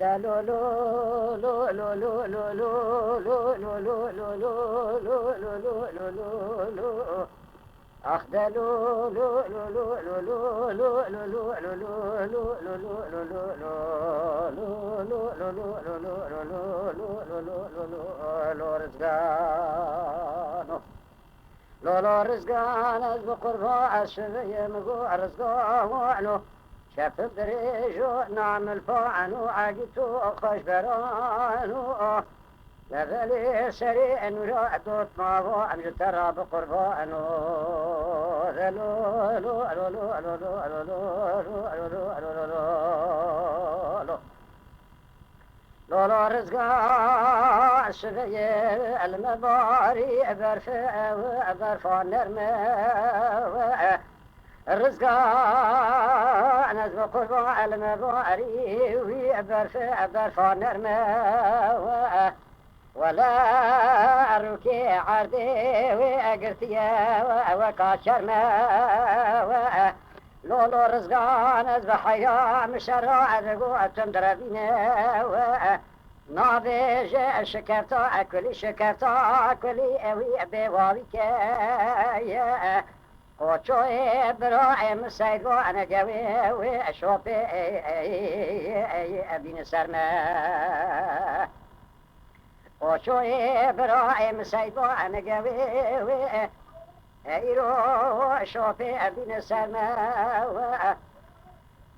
دا لو لو لو لو لو لو لو لو لو لو لو لو لو لو لو لو لو أخ دا لو لو لو لو لو لو لو لو لو لو لو لو لو لو رزقانو لو رزقان از بقربا الشبيه مقوع رزقانو شاف الدريجو نعم الفانو عاقتو خوش برانو لغلي سريع نرى دوت ماهو أمج ترى بقربانو لو لو لو لو لو لو لو لو لو لولا رزقا الشفية المباري برفع نرمى الرزقا نزل قربا المباري برفع نرمى ولا أركي عردي وقرتيا وكاشر ما لولو رزقان از بحيا مشرع رقوة تندربينا نابج شكرتا أكلي شكرتا أكلي أوي بواويك يا قوشوي براعي مسايد وانا قوي وشوفي أبين سرما قوشوي براعي مسايد وانا قوي ايرو شوفي ابين سما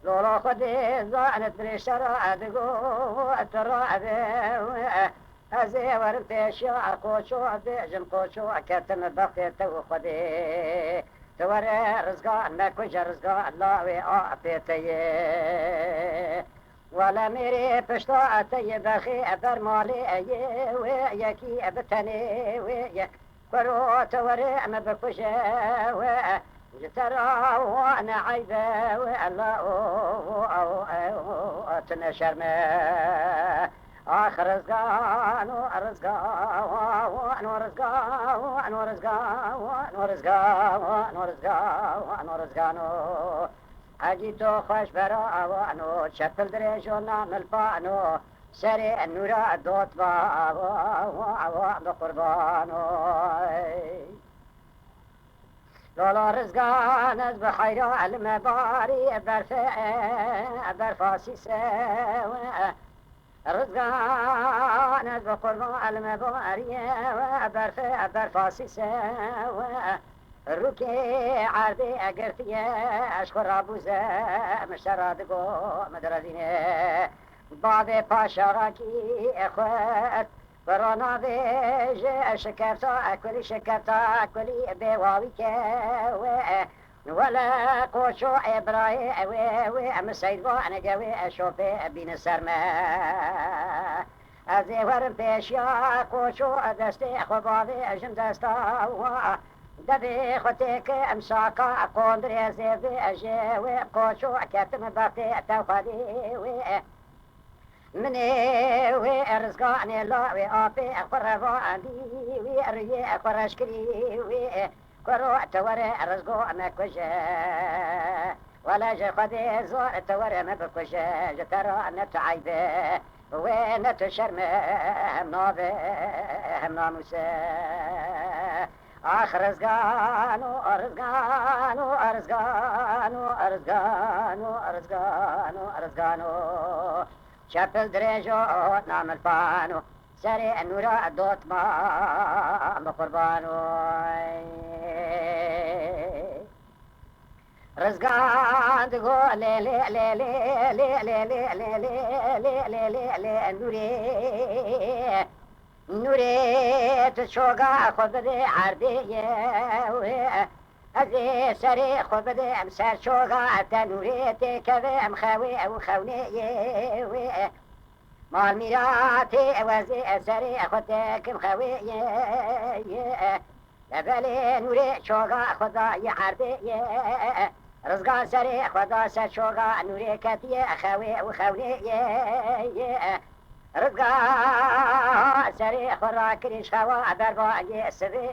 لولا خدي زانت بريشرا ادقو ترى ازي ورمتش قوشو بيجن قوشو كتم بختي تو خدي تور رزقا نكوج رزقا الله وعافيتي ولا ميري بشتا اتي بخي برمالي اي وياكي ابتني ويا برو توري أنا بكوشة جترى وأنا عيبة والله تنشر ما آخر رزقان ورزقان ورزقان ورزقان ورزقان ورزقان ورزقان أجيتو خوش برا وانو شفل دريجو نعمل بانو سري النورا دوت بقربانو لولا رزقان از بحيرا المباري برفاسي سوا رزقان از بقربان المباري برفاسي سوا روكي عردي اقرتي اشكر ابوزا مشترادقو مدردينه بابي باشراكي اخوات برانا بيج شكرتا اكلي شكرتا اكلي بواويك ولا قوشو ابراهيم مسيد وانا قوي اشوفي بين سرما ازي ورم بيشيا قوشو دستي اخو بابي اجم دستا دبي خوتك امساكا قندري زيبي اجي قوشو كتم بختي توخدي مني ورزقاني الله وآبي أخبر عندي ويري أخبر أشكري وكرو توري رزقو مكوشة ولا جقدي زور توري مبكوشة جترى نتعيبه ونتشرم همنابه همناموسه آخر رزقانو رزقانو رزقانو رزقانو رزقانو رزقانو شفل دريجو نعم الفانو سري النورا دوت ما بقربانو رزقان تقول لي لي لي لي لي لي لي لي لي لي لي لي نوري نوري تشوقا خبدي عردي أزي سري خبدي أمسار شوقا تنوري تكذي أمخاوي أو خوني مال ميراتي وزي سري أخوتك مخاوي لبالي نوري شوقا خدا يعردي رزقان سري خدا سر شوقا نوري كتي أخاوي وخوني رزقان سري خرا كريش خوا برباقي سبي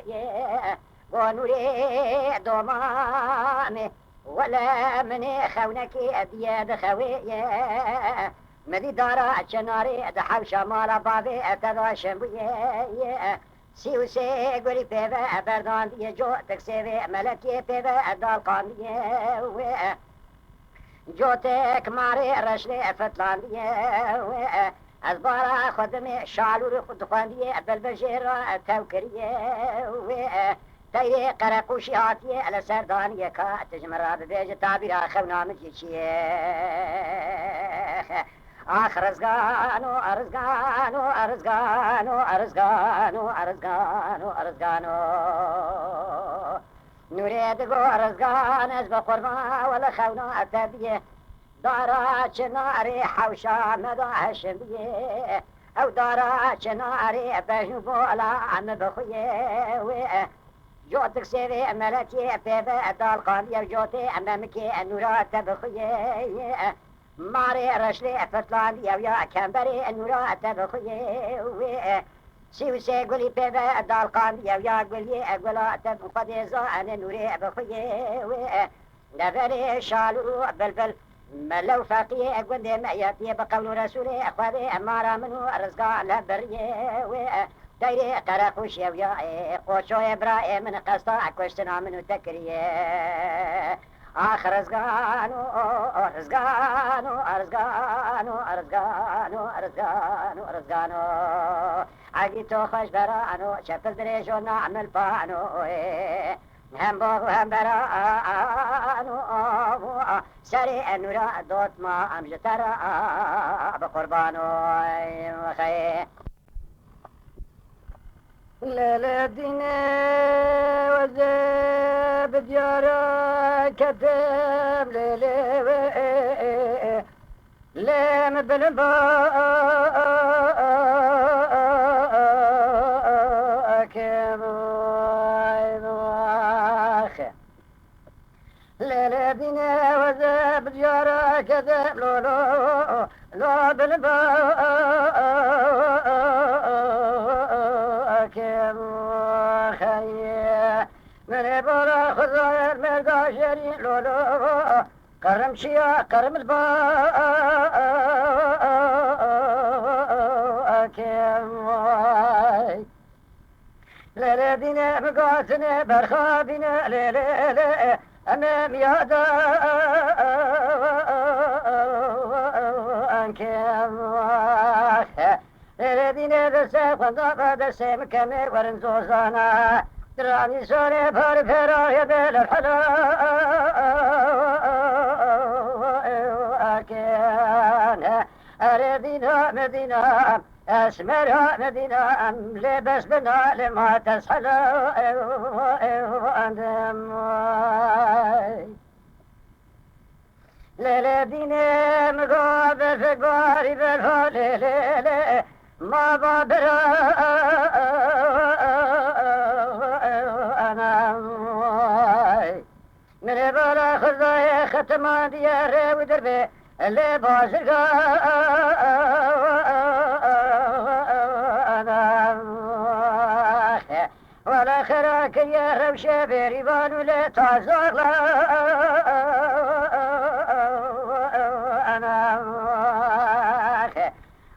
ونوري دومامي ولا مني خونك أبياد خوي مدی دارا چناری دحوش مالا بابی اتداشم بیه سی و سی گوری پیوه برداندیه جو تکسیوه ملکی پیوه دالقاندیه جو تک ماری رشلی فتلاندیه از بارا خودم شالور خود خواندیه بلبجی را توکریه تیری قرقوشی هاتیه لسردانیه که تجمرا ببیج تعبیر آخر نامجی چیه آخ رزگانو ارزگانو ارزگانو ارزگانو ارزگانو ارزگانو نورید گو ارزگان از بقربان ولا خونا اتبیه دارا چناری حوشا مداهشم بیه او دارا چناری بجنو بولا عم بخویه جوتك سيري ملكي بيبا دالقان يا جوتي امامكي النورات بخويه ماري رشلي فتلان يا كمبري النورات بخويه سيو سي قولي بيبا دالقان يا قولي قولا تبقى زان نوري بخويه نفري شالو بلبل ملو فاقيه قندي مياتي بقول رسولي اخوذي امارا منو رزقا لبريه دايري قرقوش يا قوشو إبراهيم من قصة كشتنا منو تكريه آخر رزقانو رزقانو رزقانو رزقانو رزقانو رزقانو عقيتو خوش برانو شفل دريجو نعمل بانو هم بوغ هم برانو سري النورا دوت ما أمجترا بقربانو خير للدين وزاب ديارا كتب لم بالبا كم للدين وزاب ديارا كتب لا بالبا من برا خزاير مرقاشرين لولو قرم شيا قرم الباء كم للذين مقاتنا برخابنا ليلة أمام يادا كم للذين بسيف وضعف بسيم كمير ورنزوزانا راني سوري بار فراي بيل الحلا أكيان أريدنا مدينة أسمرها مدينة لبس بنا لما تسحلا أندم للذين مقابل في قاري بالفالي ما بابرا من بلا خزايا ختمان ديار ودربي اللي بازرقا ولا خراك يا روشة بريبان ولا تعزق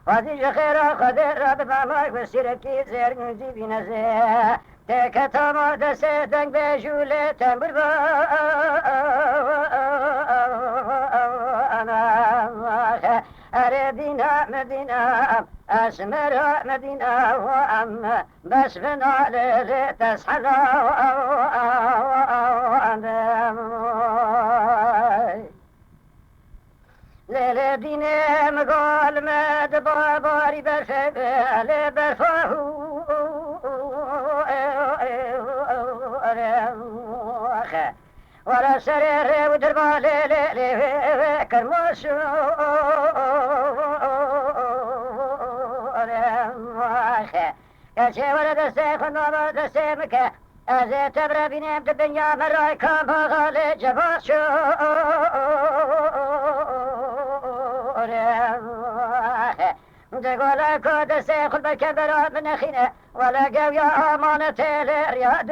وذي خيرا قدر رب مامك بسيركي زير نجي بنزيه تكتما دستن بجولة تنبربا أنا أردنا مدينة أسمر مدينة وأم بس بنا لذي تسحلا للذين مقال ما دباباري برفق برفاهو ولا سرير ودربا ليلي كرموس كاشي ولد السيف النور دسيمك أزي تبرا بنيم الدنيا مراي كان بغالي جباس تقول كود السيف بالكبر من خينه ولا قويا أمانة الرياض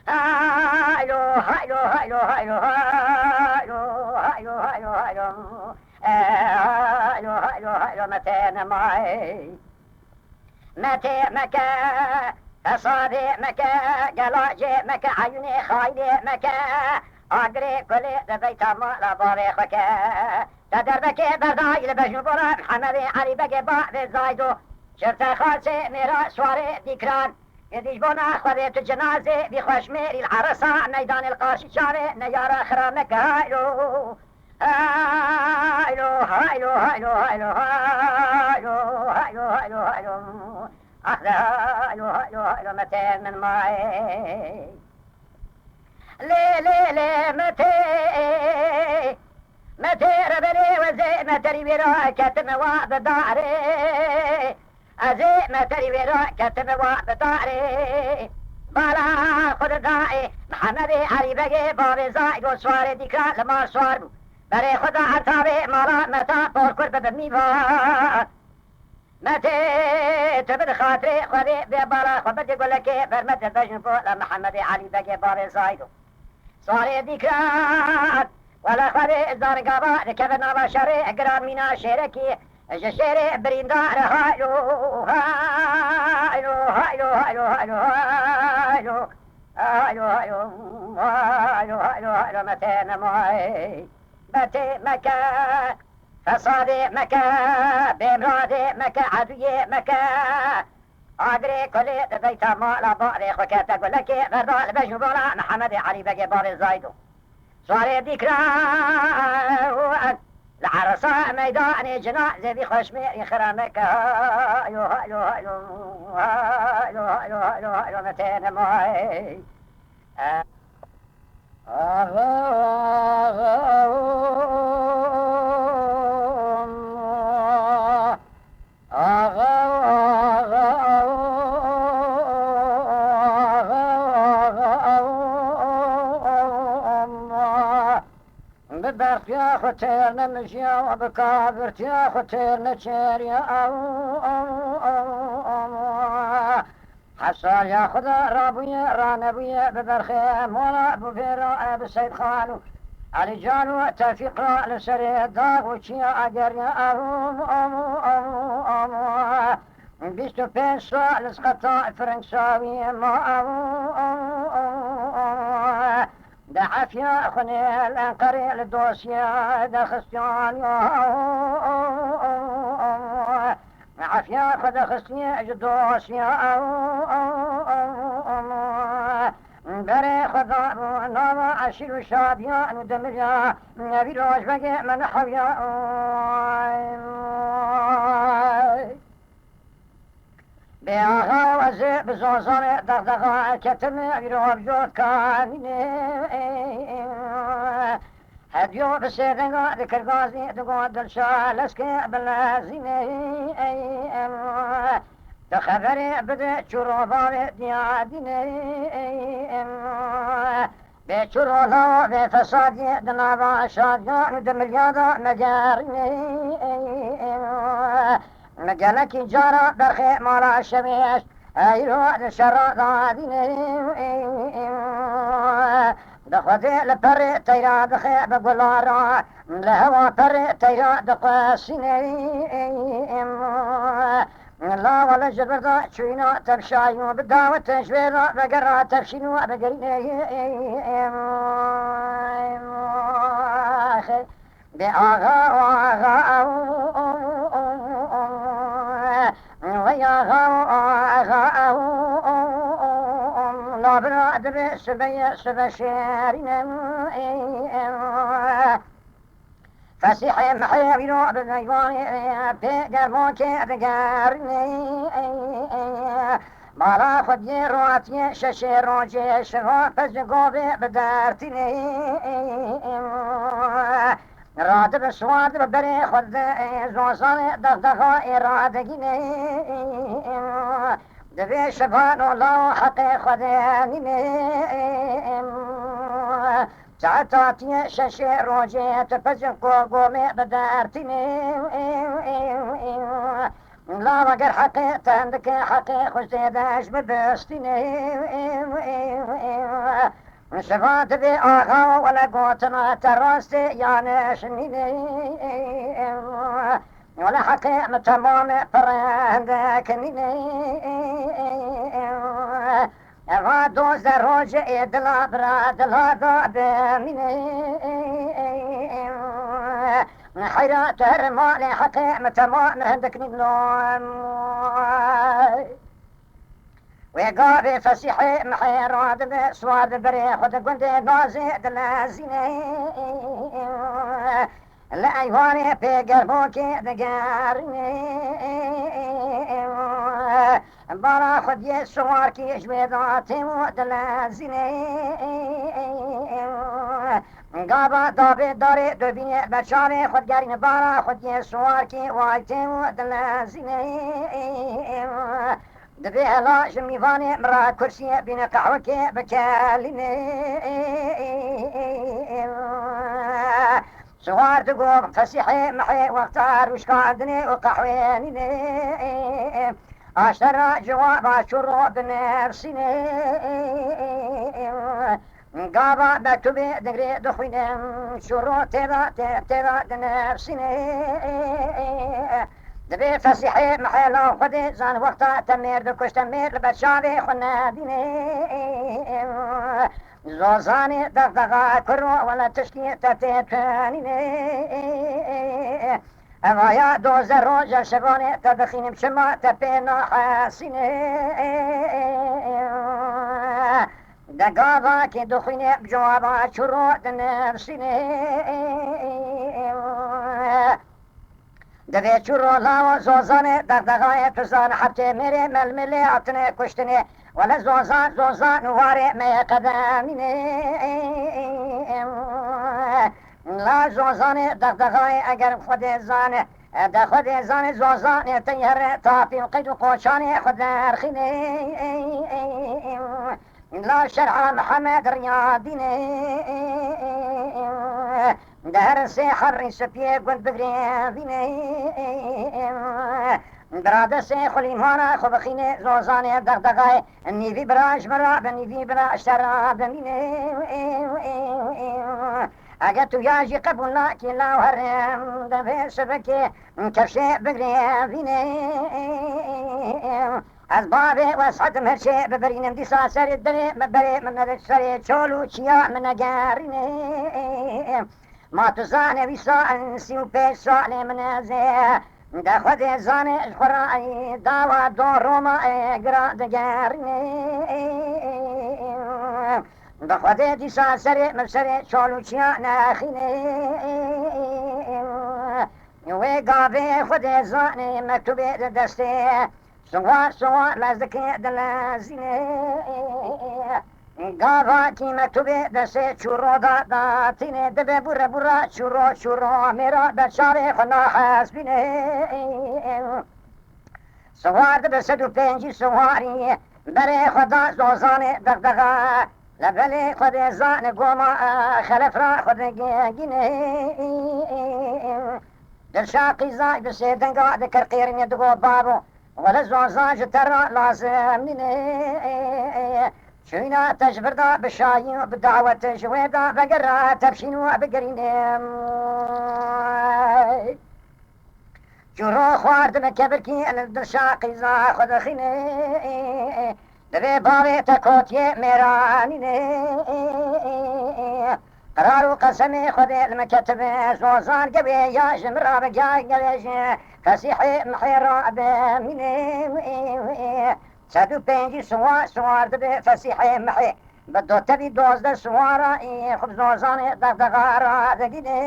هايلو هايلو هايلو هايلو هايلو هايلو هايلو هايلو هايلو هايلو متى معي متى مكا تصادي مكا قلاجي مكا عيوني خايدي مكا أقري كلي دبيت مالا باري خكا تدربكي برداي لبجنبورا محمدي علي بقي باع زايدو شرط خالصي ميرا سواري ديكران يديش بونا خذيت الجنازة بخوش ميري العرسة ميدان القاشي شاري نيارا خرامك هايلو هايلو هايلو هايلو هايلو هايلو هايلو هايلو هايلو أخذ هايلو هايلو هايلو متى من معي لي لي لي متى متى ربلي وزي متى بيرا كتم وعد داري أزي متى بيرا كتم وعد داري بالا خود داعي محمد علي بقي بابي زايد وسوار ديكرا لما سوار بو بري خدا عطابي مالا متا بور كرب بميبا متى تبد خاطري خودي ببالا خود بدي قول لك برمت بجن فوق محمد علي بقي بابي زايد سوار ديكرا ولا خذي الزار قابا لكبرنا بشري اقرار منا شركي الشري بريندار هايلو هايلو هايلو هايلو هايلو هايلو هايلو هايلو هايلو هايلو هايلو متى معي متى مكا فصادي مكا بمرادي مكا عدوية مكا أدري كل بيت مالا باري خكا تقول لك بردال بجنبولا محمد علي بقي باري زايدو صار ذكرى العرصة ميدان جنازة بخشمير خرامك هايلو هايلو هايلو هايلو هايلو هايلو هايلو متى معي ببرت يا ختير نمشي وبكابرت يا ختير نشير يا حصل يا خدا رابوية رانبوية ببرخي مولا بفيرا بسيد خانو علي جانو توفيق را لسري داغ وشيا أجر يا بيستو بيسا لسقطاء فرنساوي ما دعافيا خني الانقري الدوسيا دخستيان عافيا خد خستي جدوسيا بري خضار نوى عشير شاديان ودمجا نبي روش بقي من حويا بياها وزي بزوزان دغدغا كتم بيروح بجوت كاني هديو بسيدنغا ذكر غازي دقود الشالسكي بلازيني دخبري بدي شروبا دياديني بشرو لو بفسادي دنابا شاديا دمليادا مجاريني مجالك جارة برخي مالا شميش ايرو شرا داديني دخوتي لبري تيرا دخي بقلارا لهوا بري تيرا دقاسيني لا ولا جبردا شوينا تبشايو بداوة تشويرا بقرا تبشينو بقريني بآغا وآغا وياغا وآغا لا براد بسبيا سبشيرين فسيحي محيرو بنيواني بقرموكي بقرني مالا خود رواتي ششيرو جيشغو فزقوبي بدارتني راد بسواد ببري خود زوزان دغدغو إرادقيني دبي شبانو لو حقي خدانيني تعطاتي ششي روجي تفزقو قومي بدارتني لا وگر حقیقت عندك حقیق خوش دیدش ببستینه شفات بی آغا ولا قوتنا تراست يعني شنينه ولا حقيقة متمام فرندك نينه اما دوز روج ادلا براد لا داد منه حيرات هرمالي حقيقة متمام عندك نينه وقابي فسيحي محي راد سواد بري خد قندي نازي دلازيني لا ايواني في قلبوكي دقارني برا خد يسواركي جويداتي ودلازيني قابا دابي داري دوبيني بشاري خد قارين برا خد يسواركي وايتي ودلازيني دبي هلا جميفاني مرا كرسي بين قحوكي بكاليني سوار تقوم فسيحي محي واختار وش قعدني وقحويني اشترى جواب شروع بنفسيني قابا بكتبي دقري دخويني شروع تبا نفسيني دبي فسيحي محيلا خدي زان وقتا تمير دكوش تمير لبشابي خنا ديني زوزاني دغدغا كرو ولا تشكي تتيتانيني اما يا دوز روجا شباني تدخيني بشما تبينا حاسيني دقابا كي دخيني بجوابا شروع نفسيني دبي شروع لا زوزاني دغدغاية تزان حتى ميري ململي عطني كشتني ولا زوزان واري ما قداميني لا زوزاني دغدغاية اگر خود زاني دا خود زاني زوزاني تيهر طافي وقيد قوشاني خود ارخيني لا شرع محمد رياضيني دهر سيحر سبيه قلت بقريبيني براد سيخ الإيمان خبخيني زوزاني دغدغاي اني في براش مراب اني في براش شراب مني اگه تو یاجی قبول ناکی لاو هرم دفع سبکی کفشه بقريبيني از بابي واسعد مرشي ببرينم دي ساسر الدري مبري من الشري تشولو تشيا من اقاريني ما تزاني ويسا انسي وبيسا لي من ازيه دا خدي زاني الخرائي داوا دور روما اقرا دقاريني دا خدي دي ساسر مبسري تشولو تشيا ناخيني وقابي خدي زاني مكتوبي دستي سوار لازدكي دلازيني قابا كي مكتوبي دسي شورو داتيني دبي برا شورو ميرا بشاري خنا حاسبيني سوار دبي سدو بينجي سواري بري خدا زوزاني دغدغا لبلي خدي زاني قوما خلف را خدي جيني درشاقي زاي بسي دنقا دكر قيرين يدقو بابو ولا زوزاج ترى لازمني شوينا تجبردا بشاي بدعوة جويدا بقرا تبشينو بقريني جورو خوارد مكبركي الدرشاقي زا خد خيني دبي بابي تكوتي ميرانيني قرار قسمي خذي المكتب زوزان قبي يا جمرا بقاي قبي فسيحي محيرا بميني سادو بينجي سوار دبي فسيحي محي بدو تبي دوز در سوارا خب زوزان دغدغارا دقيني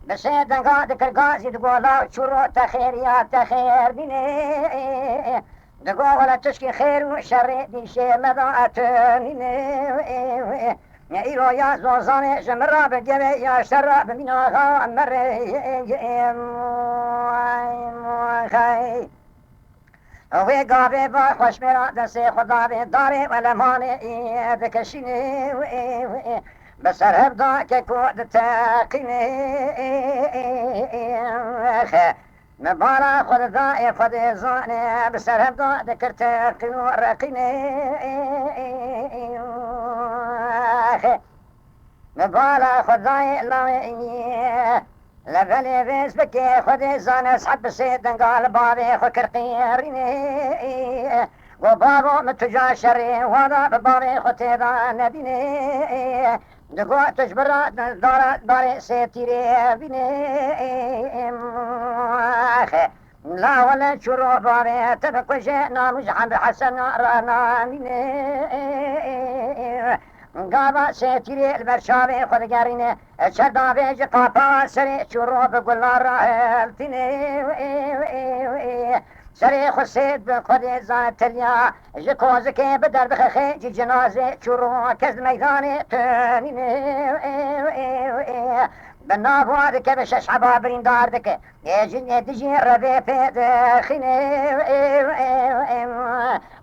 بسي دنقا دكر غازي دقولا شروع تخير يا تخير بيني دقوا ولا تشكي خير وشر دي شي مضاعتني يا إيرو يا زوزاني جمرا بجبي يا شر بمينا غا مري خي وی قابي با خوش مرا دسي خدا بي داري ولا ماني بكشيني بسر هبدا ككود تاقيني مبارا خود ذای خود زانه بسر داد کرت قنو رقینه مبارا خود ذای لاوی لبلی بیس بکی خود زانه سحب سیدن قال بابی خود کرقیرینه و بابا متجا شری وضع ببابی خود تیدا ندینه دقو تجبرات دارات باري سيتيري بيني لا ولا شروع باري تبقى مجحن بحسن رانا بيني قابا سيتيري البرشابي خود قاريني شدا بيجي قابا سري شروع بقول راحلتيني سري خسيد بخود زان تليا جكوزكي بدر بخخي جي جنازي شروع كز ميداني تاني بنابو هذك بشش حبابرين داردك يجي تجي ربي في داخلي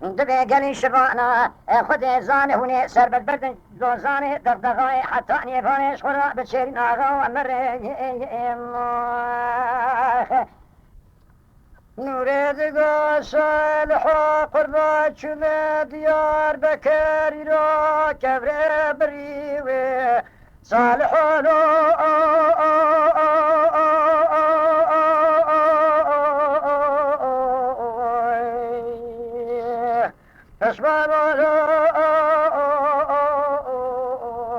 دبي قالي شبانا خد زاني هوني سر بالبردن زوزاني دغدغاي حتى اني فاني شخورا بتشيرين اغا ومري نورد صالح قربات شما ديار بكر را كبر بريوه صالح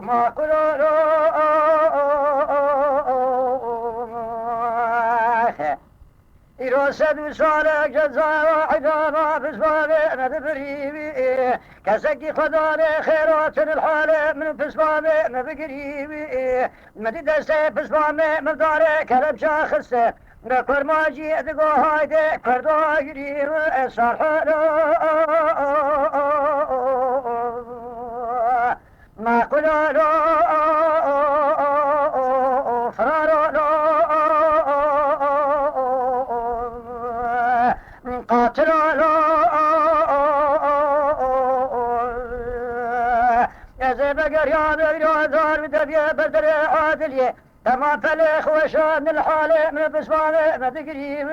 ما سد سالك جزاء عداما بسبابه مدبريبي كسكي خداني خيرات الحالة من بسبابه مبقريبي مدي دسته بسبابه مداره كلب شاخصه بكر ما جي ادقو هايده كردو هايري صالحة ما قلالو فرارو قاتل يا زي بقر يا دار بدبيه بدر عادليه تمام فليخ وشان الحالة من بسمانه ما تقريب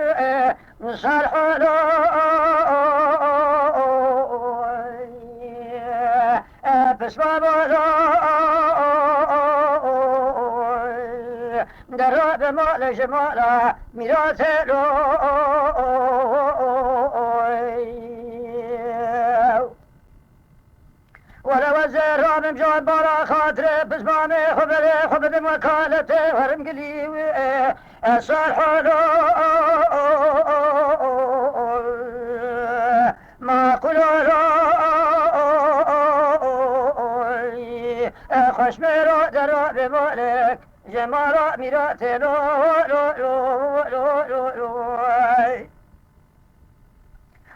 من صالح بسمانه دراب مال جمالا ميراث ولا وزير راب مجاد برا خاطره بزمانه خبر وكالته ورم قليوي صالح ما قلوا خوش میرو درو بمالک جمالا میرات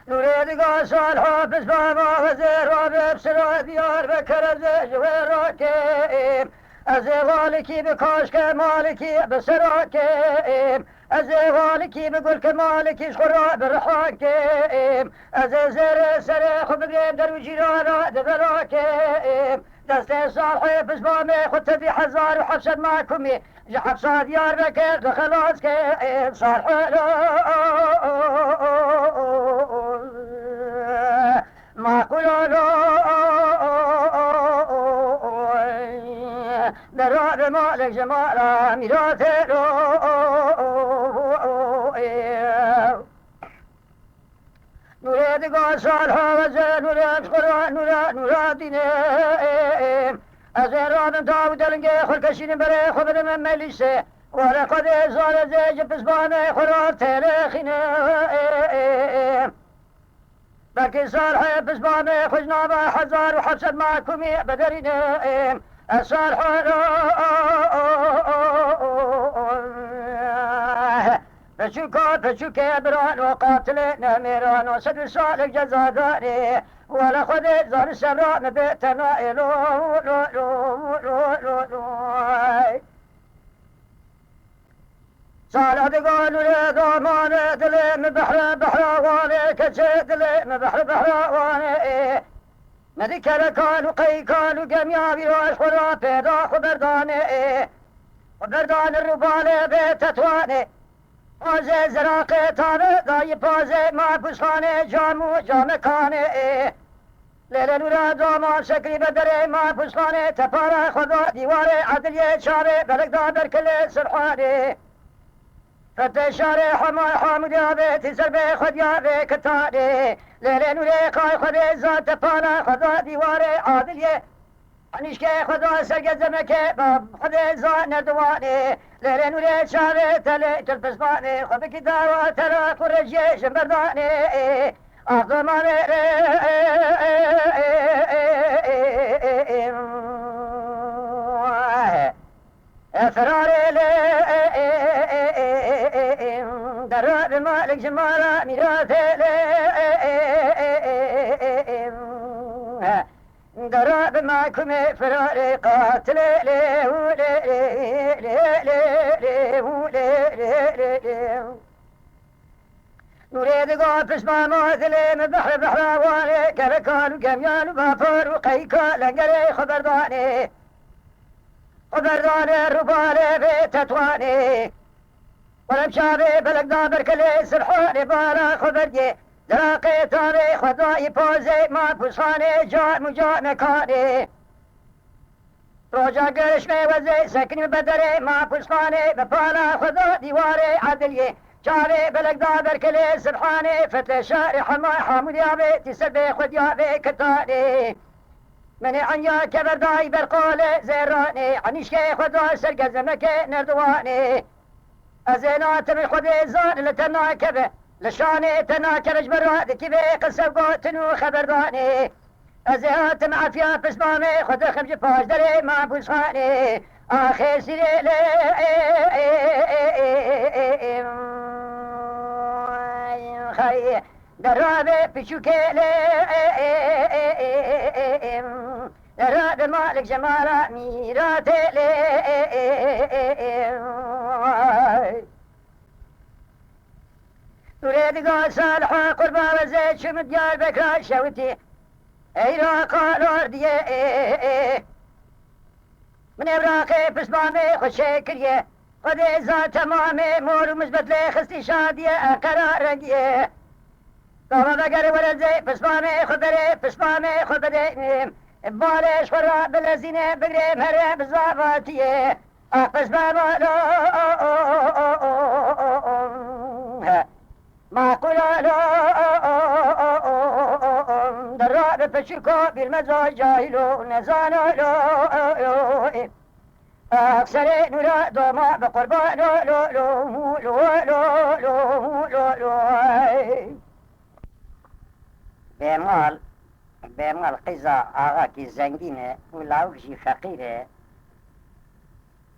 نوريدقا صالحا بسبابا وزير وبسرا ديار بكر جوير كيم أزيغالكي بكاشك مالكي بسرا كيم أزيغالكي بقولك مالكي شخرا برحان كيم أزيزر سريخ بقيم درو جيرانا دبرا كيم دستي صالحي بسبامي خدت في حزار وحفصد معكمي حفصة ديار بكر دخلاص كيم صالحي ما قلوا دراب مالك جمالا ميراث نريد قصال هذا نريد قرآن نريد دينهم أزيران داود لنجي خلقشين بري خبر من مليسة ولقد زال زيج بسباني خراب تاريخنا لكن صالح بسباني خجنا با حزار وحفصد معكمي بدرنا الصالح فشو كبران وقاتلنا ميران وسد صالح جزاداري ولا خذ زار السمراء بيتنا صالح قالوا لي ضمان دلي من بحر واني كجيد لي من بحر واني مذكر كانوا قي كانوا جميع بيواش خرا بيدا خبرداني خبردان الرباني بيت تواني پازه زراق تابه دای پازه محبوسخانه جامو جامکانه لیل نورا داما شکری بدره محبوسخانه تپاره خدا دیوار عدلیه چاره بلکدا برکل سرحانه فتح شاره حمای حامد یابه تیسر به خود یابه کتاره لیل نوره قای خود ذات تپاره خدا دیوار عدلیه انیش که خدا سرگزمه که با خود زان نردوانه لیل نوره چاره تله تلپسمانه خود بکی دارا ترا قرجه شمبردانه آقمانه فراره دراب مالک جمالا میراث دراب محکوم فرار قاتل نريد قف اسمع مثل بحر بحراواني كركان وكميان وغفور وقيكا لنقري خبرداني رباني بيت تتواني ولم شابي بلق دابر كلي سرحوني بارا خبرجي دراقي تاني خداي بوزي ما بوساني جاء مجاء مكاني روجا قرش مي وزي سكني بدري ما بوساني ببالا خدا ديواري عدلي شابي بلق دابر كلي سرحاني فتل شاري حماي حامود يابي تسبي خد يابي كتاني مني عنيا كبرداي برقولي زيراني عنيشكي خدا سرقزمكي نردواني أزينات من خدي زان لتناكبه لشاني تناكب جبرات كبي قصب قوتنو خبرداني أزينات معفيا بسمامي خد خمج باش دري ما بوسخاني آخي سيري خي درابي بشوكي درابي مالك جمالا ميراتي تريد قال صالحة قربا وزيد شمت ديال بكرا شوتي ايرا قالور ديه من ابراقي بسمامي خوشي كريه قد ازا تمامي مور مثبت لي خستي شاديه قرار رنگيه طبعا بقري ولا زي بسمامي خبري بسمامي خبري بالش خرا بالزينه بقري مهره بزافاتيه بسمامي ما قولا درابة بشركو بالمزاج جاهلو نزانو أكسري نورا دوما بقربان بمال قزا آغا کی زنگینه و لاوکشی فقیره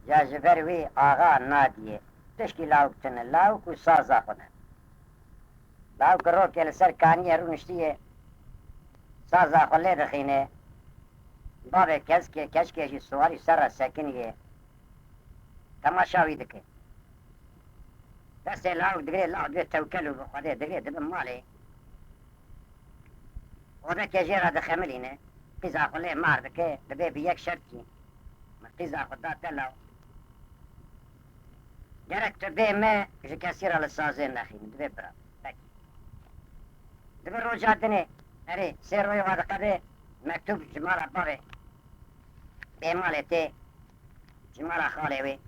جازبروی آغا نادیه تشکی لاوکتنه لاوک و سازا خونه لاوک رو که لسر کانیه رو نشتیه سازا خله دخینه بابه کشکشی سواری سر سکنیه تماشاوی دکه دست لاوک دگره لاوک دوی توکلو بخواده دگره دبن ماله وده کجی را دخملینه قیزا خله مار دکه دبه بی یک شرطی قیزا خود داد دلاو گرک تو به ما جو کسی را لسازه نخینه دبه برا دبه رو جادنه اره سر روی واد قبه مکتوب جمالا باره به ماله ته جمالا خاله وی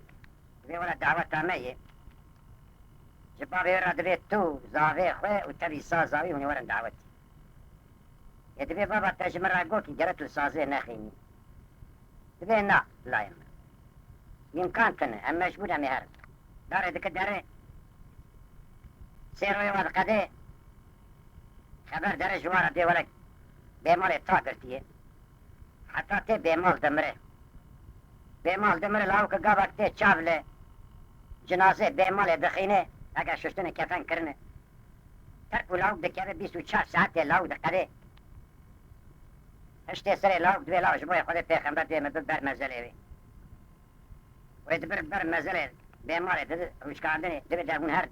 دبه ولا دعوت آمه جبابه را دبه تو زاوه خواه و تبی سازاوی ونی ورن دعوتی دبه بابا تجمع را گو کی گرتو سازه نخینی دبه نا لایم امکان کنه هم مجبور همی هر داره دکه داره سر روی واد قده خبر داره جوارا دی ولک بیمال تا کرتیه حتی تی بیمال دمره لاو که گابک تی چاوله جنازه بیمال دخینه اگر ششتن کفن کرنه ترکو لاو دکره 24 ساعت لاو دقره اشتی سر لاو دوی لاو جبوی خود پیغمبر دوی مدد بر مزله وی وید بر مزله بیمال دید روشکاندنه دوی در هنر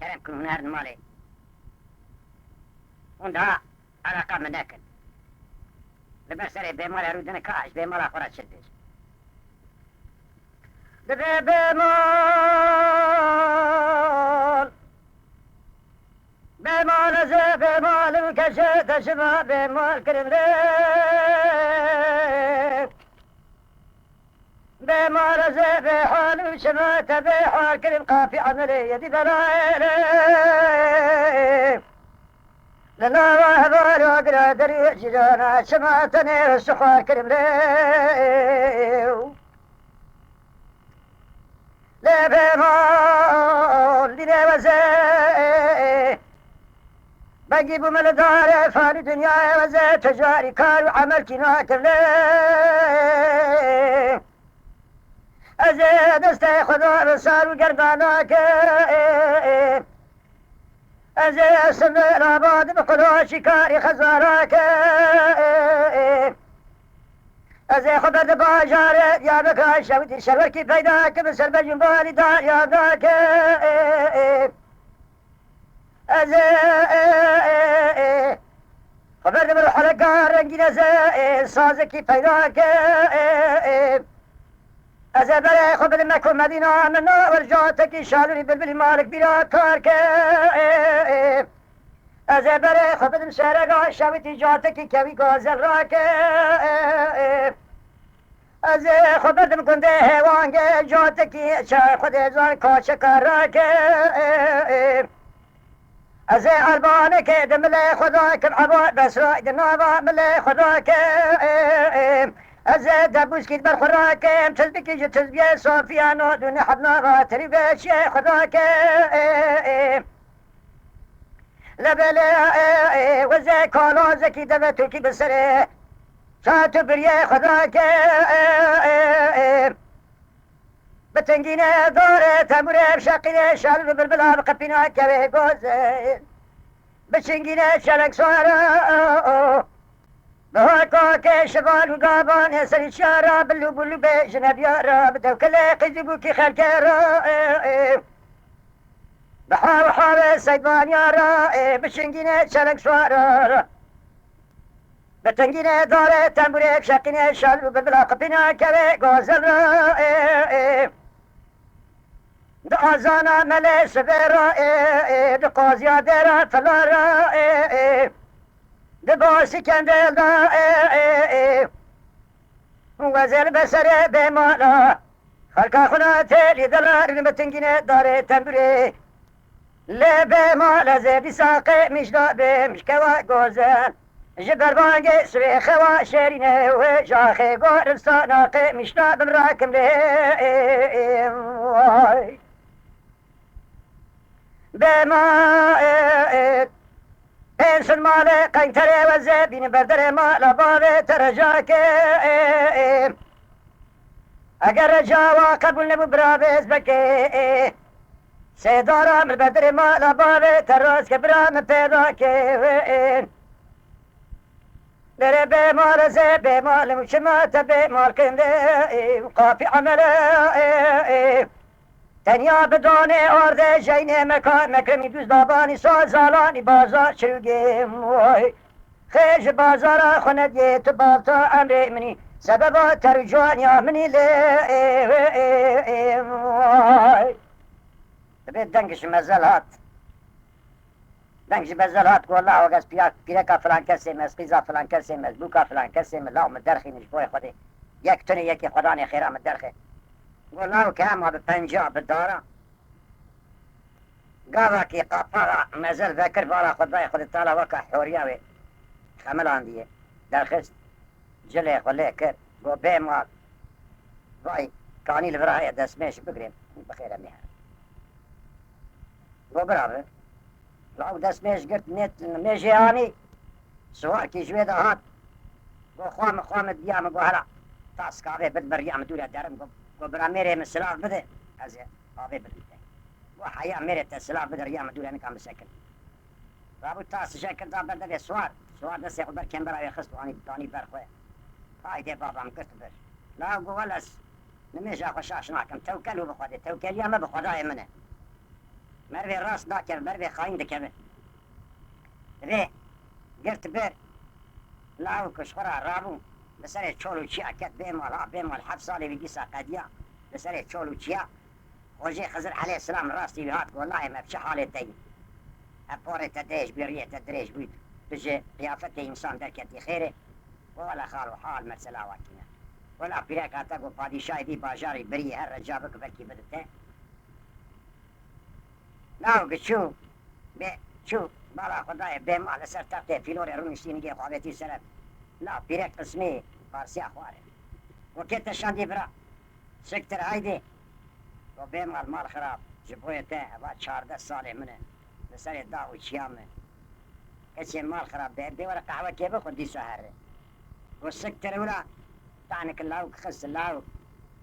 کرم کن هنر نماله وندها علاقة مناكل لبسري بمال يرودنا كاش بمال أخرى شدش بمال و کشه تشما به مال کرم ریک به مال زه به حال و شما تبه حال کرم قافی عملی یدی دلائره لنا وهبال وقرا دري جيرانا شما تني السخوار كرم ليو لا بمال دي وزي بجيب من الدار فاني دنيا وزي تجاري كار وعمل كنا كرم ليو أزي دستي خدا بصار وقرباناك أزي أسمي العباد بقلوع شكاري خزاراك أزي خبر باجاري يا بكا شوتي شبكي بيداك بسر بجنبالي دار يا ذاك أزي خبر بروح لقار رنجي نزي صازكي بيداك أزي بري خبر مكو مدينة منا ورجعتك شالوني بلبل مالك بلا كارك أزي بري خبر مشارقة شاوتي جاتك كوي غازل راك أزي خبر مكنده هوانك جاتك شا خود زان كاشك راك أزي عربانك دملي خداك العباد بس رايد النابا ملي خداك أزي دبوس كيد بالخراك تزبكي جو تزبيه صوفيانو دون حبنا غاتري بشي خداك لبلا وزي كولو زكي دبتو كي بسره شاتو بريه خداك بتنجينا دورة تمره بشاقينه شالو بالبلا بقبينا كوي قوزين بشنجينا شالك سوارا بهاكا كشغال وقابان يسر الشارع بلو بلو بجنب يارا بدوكلا قزبوكي خلق يارا بحاو حاوي سيدان يارا بشنجينا شالك سوارا بتنجينا دارة تنبوري بشاقينه شالو بالبلا قبينا كوي قوزين دعزانا ملي سفيرا دقازيا ديرا فلارا دباسي كندل دا وزير بسر بمالا خلقا خناتي لدلار المتنجين داري تنبري لا بمالا زي ساقي مش دابي مش كوا قوزان جبر بانجي سوي خوا شيرينه وجاخي قور الصناقي مش داب الراكم لي بما انس المال قينتري وزبين بردر مال بابي ترجاك اگر رجاوا قبول نبو برابيز بكي سيدارا من بدر مال بابي تراز كبرام بيداك دره بمال زي بمال مشمات بمال كندي قافي عمله تنیا بدانه آرده جینه مکان مکرمی دوز دابانی سازالانی بازار چروگیم وای خیش بازار خوندیه تو بالتا امری منی سببا ترجوانی منی لیم وای تبید دنگش مزلات دنگش مزلات گو الله وگز پیرکا فلان کسی مز قیزا فلان کسی مز بوکا فلان کسی مز لاغم درخی نشبوی خودی یک تونی یکی خدانی خیرام درخی والله كامها بالطنجة بالدارة قاضا كي قاطرة مازال ذاكر بارا خد باي خد التالا وكا حورياوي خمل عندي داخست جلي خليه كر قو بيمال باي كاني البراية داسميش بقريم بخير منها قو برابر لو داسميش قلت نت ميجي اني سواء كي جويدة هات قو خوام ديام قو هلا تاس كابي بدبر دولا دارم قو برا ميري من السلاح بده هذا قابي بده وحياة ميري السلاح بده ريام دولا نكام بسكن رابو تاس شكل دا بده سوار دس ياخد بر كم برا يخص تاني برخوه هاي دي بابا مكرت بر لا قو ولس نميش اخو شاش ناكم توكلوا بخوده توكل يا ما بخوده منه مروي راس داكر مروي خاين دكبه ري قلت بر لا وكشخرا رابو بسرعة شولو تشيا كت بيمال حفصالي بيقيسا قديا بسرعة شولو تشيا وجي خزر عليه السلام راستي بهات والله ما بشي حالي تاني أبوري تدريج بريه تدريج بيت بجي قيافة إنسان دركتي خيره ولا خالو حال مرسلا واكينا ولا بيرك هاتاكو بادشاهي دي باجاري بري هر رجابك بركي بدته لاو شو شو بالا خدای بهم على سر تحت فيلور رونشتيني جي خوابتي سرب لا بيرك اسمي فارسي اخواره وكيت شاندي برا سكتر هايدي وبهم المال خراب جبويته بعد 14 سال منه لسر داو شيامه كسي مال خراب بيدي ولا قهوه كيف خدي سهر والسكتر ولا تعنك الله خص الله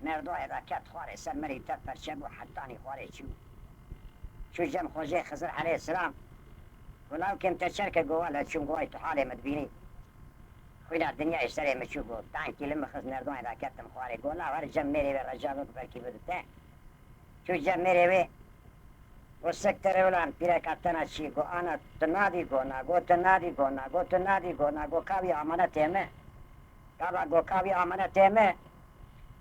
مردو اذا كانت خواري سر مري تفر شبو حطاني خواري شو جم خوجي خزر عليه السلام ولو كنت تشارك جوالا شو جواي تحالي مدبيني خوينا الدنيا اشتري مشوقو تانكي لما خز مردو اذا كانت خواري جوالا ور جم ميري بالرجال بركي بدته شو جم ميري بي والسكتر ولان بيرك اتنا شي جو انا تنادي جونا جو تنادي جونا جو تنادي جونا جو كابي امانته مه كابا جو كابي امانته مه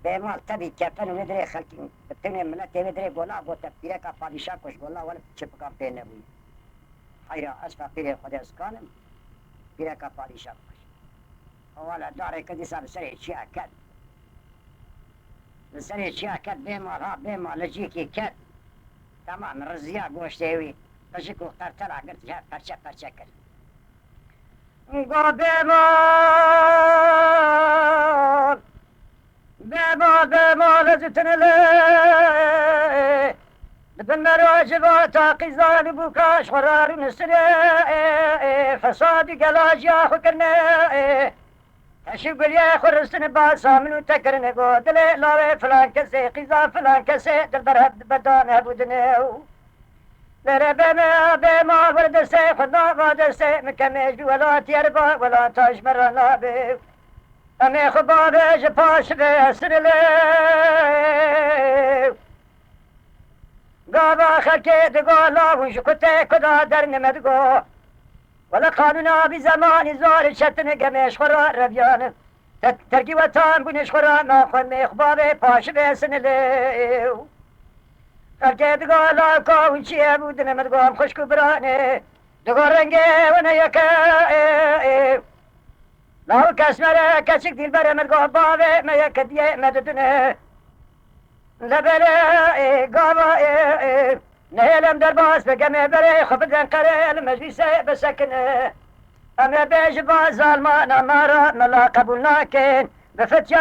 بمال تبي كتن ندري خلكين بتني من تبي ندري جولا جو تبيرك بادشاه كوش جولا ولا چپكا بينه بي خير اسفا بيرك خد اسكانم بيرك بادشاه كوش ولا دار كدي صار سري شي اكد سري شي اكد بمال ها بمال لجيكي كد تمام رزيا گوشتهوی تشکو قرطر اگر جه پرچه کرد گو بمال زتنله بدن مراجبا تا قیزان بوکاش خرار نسره فسادی گلاج خو کرنه تشو گلیه خورستن باسا منو تکرنه گو دل لاوه فلان کسی قیزا فلان کسی دل برهب بدانه بودنه لره بمال وردسته خدا وادسته مکمش ولا تیربا ولا تاج مرنا بی امی خبابه جپاش به سرله گابا خلکه دگو لاونش کته کدا در نمدگو ولا قانونا بزمان زار شتن گمش خورا ربیان ترکی وطن بونش خورا ناخون میخبابه پاش به سنله خلکه دگو لاکاون چیه بود نمدگو خوشکو برانه دگو رنگه و نیکه لاو کس مره کچک دیل بره مدگو بابه میک دیه مددنه لبره گابا نهلم در باز بگمه بره خبدن قره المجلسه بسکنه اما بیج باز آلمان مارا ملا قبول ناکن بفتیا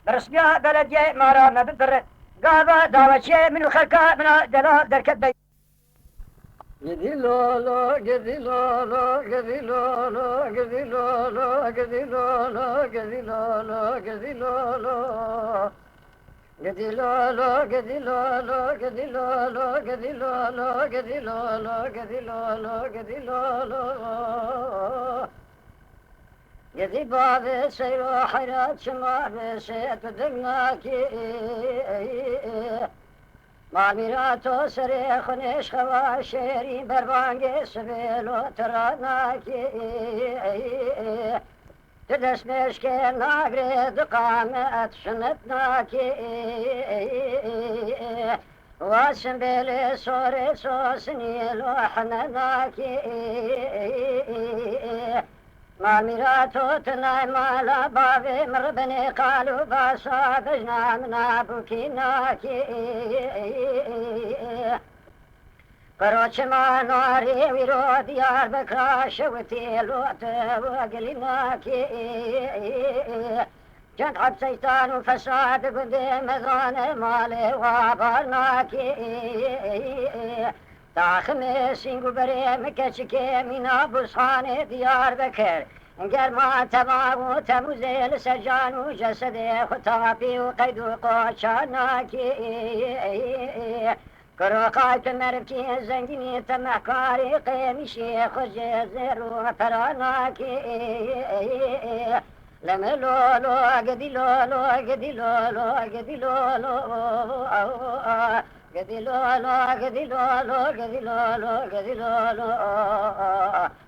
برسمیا بلدیه مارا مببر گابا داوچه منو خلقا منا دلا درکت بی گدی لولو گدی لولو گدی لولو گدی لولو گدی لولو گدی لولو گدی لولو گدی لولو گدی لولو گدی لولو گدی لولو گدی لولو گدی لولو گدی لولو گدی باب سیر و حیرت شما بسید دنگاکی مامیراتو سر خونش خوا شیرین بربانگ سبیل و تراناکی تدسمش که ناگرد قامت شنتناکی واسم بلی سور سوسنی لوحنناکی مامیراتو تنای مالا بابی مربنی قالو باسا بجنا منا بوکیناکی کروچ ما ناری ویرو دیار بکراش و تیلوت و گلیناکی جند حب سیطان و فساد گنده مدان مال و بارناکی داخم سینگو بره مکچکه مینا بسخان دیار بکر گر ما تبا و تموزل سجان و جسد خطابی و قید و قوچاناکی کرو قایت مرکی زنگینی تمحکاری قیمیشی خوش زر و پراناکی لملولو گدی لولو گدی لولو گدی لولو گدی لولو گدی لولو گدی لولو گدی لولو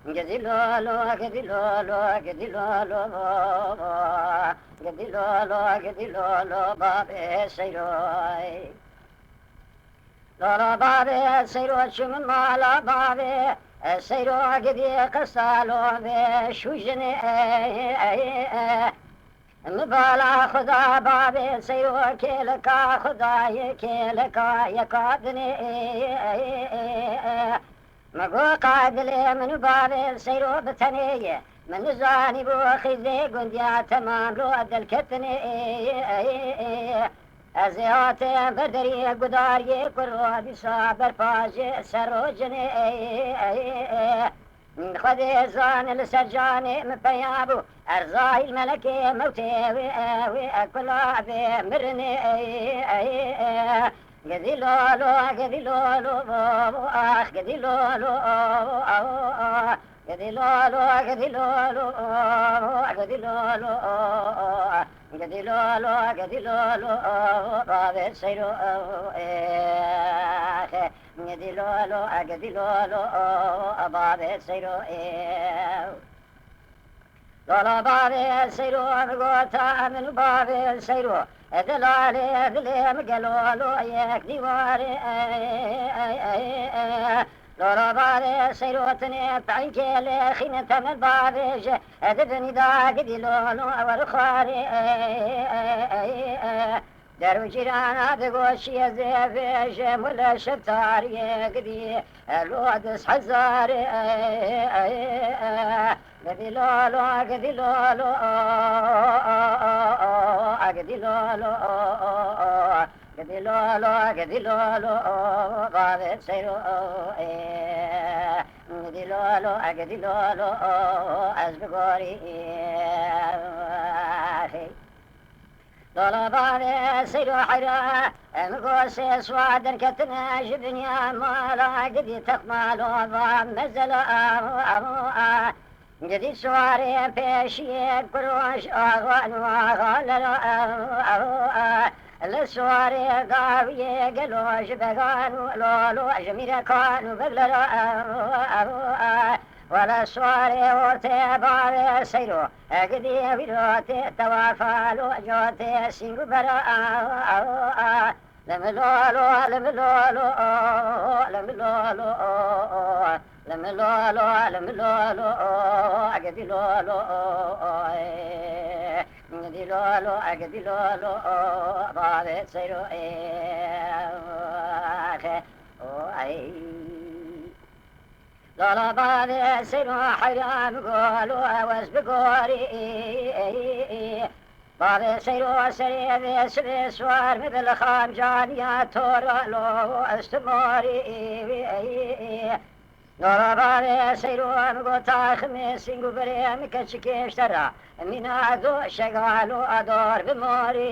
گدی لولو گدی لولو گدی لولو گدی لولو گدی لولو باب سیروی لالا بابه سیرو چون مالا بابه السير قدي قصالو بشوجني مبالا خدا بابي سيرو كيلكا خداي كيلكا يكادني مقو قادلي من بابي سيرو بتني من زاني بوخذي قنديا تمام لو الكتني ازياتي بدري قداري كرو بصابر فاجي سروجني من خذي زان السجاني مبيابو أرزاي الملكي موتي وأكل عبي مرني قدي لولو قدي لولو أخ قدي لولو قدي لولو قدي لولو قدي لولو قدي لولو قدي لولو بابي سيرو قدي لولو قدي لولو بابي سيرو لولا بابي سيرو مقوتا من بابي سيرو دلالي دليم قالولو ياك ديواري لولا بابي سيرو تنيت عنك لخينة من بابي دبني دا قدي لولو ورخاري درو جيرانا دقوشي زيفيش ملا شبتاري قدي الوادس حزاري قدي لولو قدي لولو قدي لولو قدي لولو قدي لولو بابي سيرو قدي لولو قدي لولو أزبقوري لولا بابي سيرو حرا مقوسي سوادن كتنا جبنيا مالا قدي تقمالو ضام مزلا قدي سواري بيشي كروش أغوان وغالر للسواري قاوية قلوش بغانو لولو جميرا كانوا بغلر ولا سواري ورتي بابي سيرو قدي بروتي توافالو جوتي سينغو برا لملولو لملولو لملولو لملولو لملولو قدي لولو قدي لولو قدي لولو بابي سيرو لولا بابي سيرو حرام قولوا واسبقوري بابي سيرو سريبي سبي سوار مثل خام جانيا تورا لو استموري لولا بابي سيرو مقوتا خميس انقو بريم كتشكيش ترى من عدو شغالو ادور بموري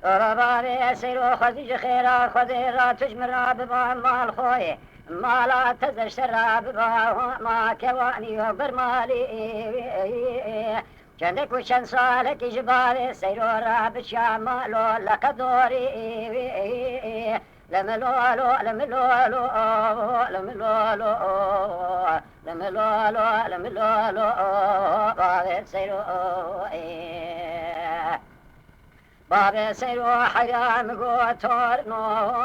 لولا بابي سيرو خديج خيرا خديرا تجمرا ببا مال خوي ما لا تزشرى ببا ما كواني وبرمالي جندك وشن صالك جبالي سيرو راب شامالو لقدوري لملولو لملولو لملولو لملولو لملولو بابي سيرو بابي سيرو حرام قوتور نو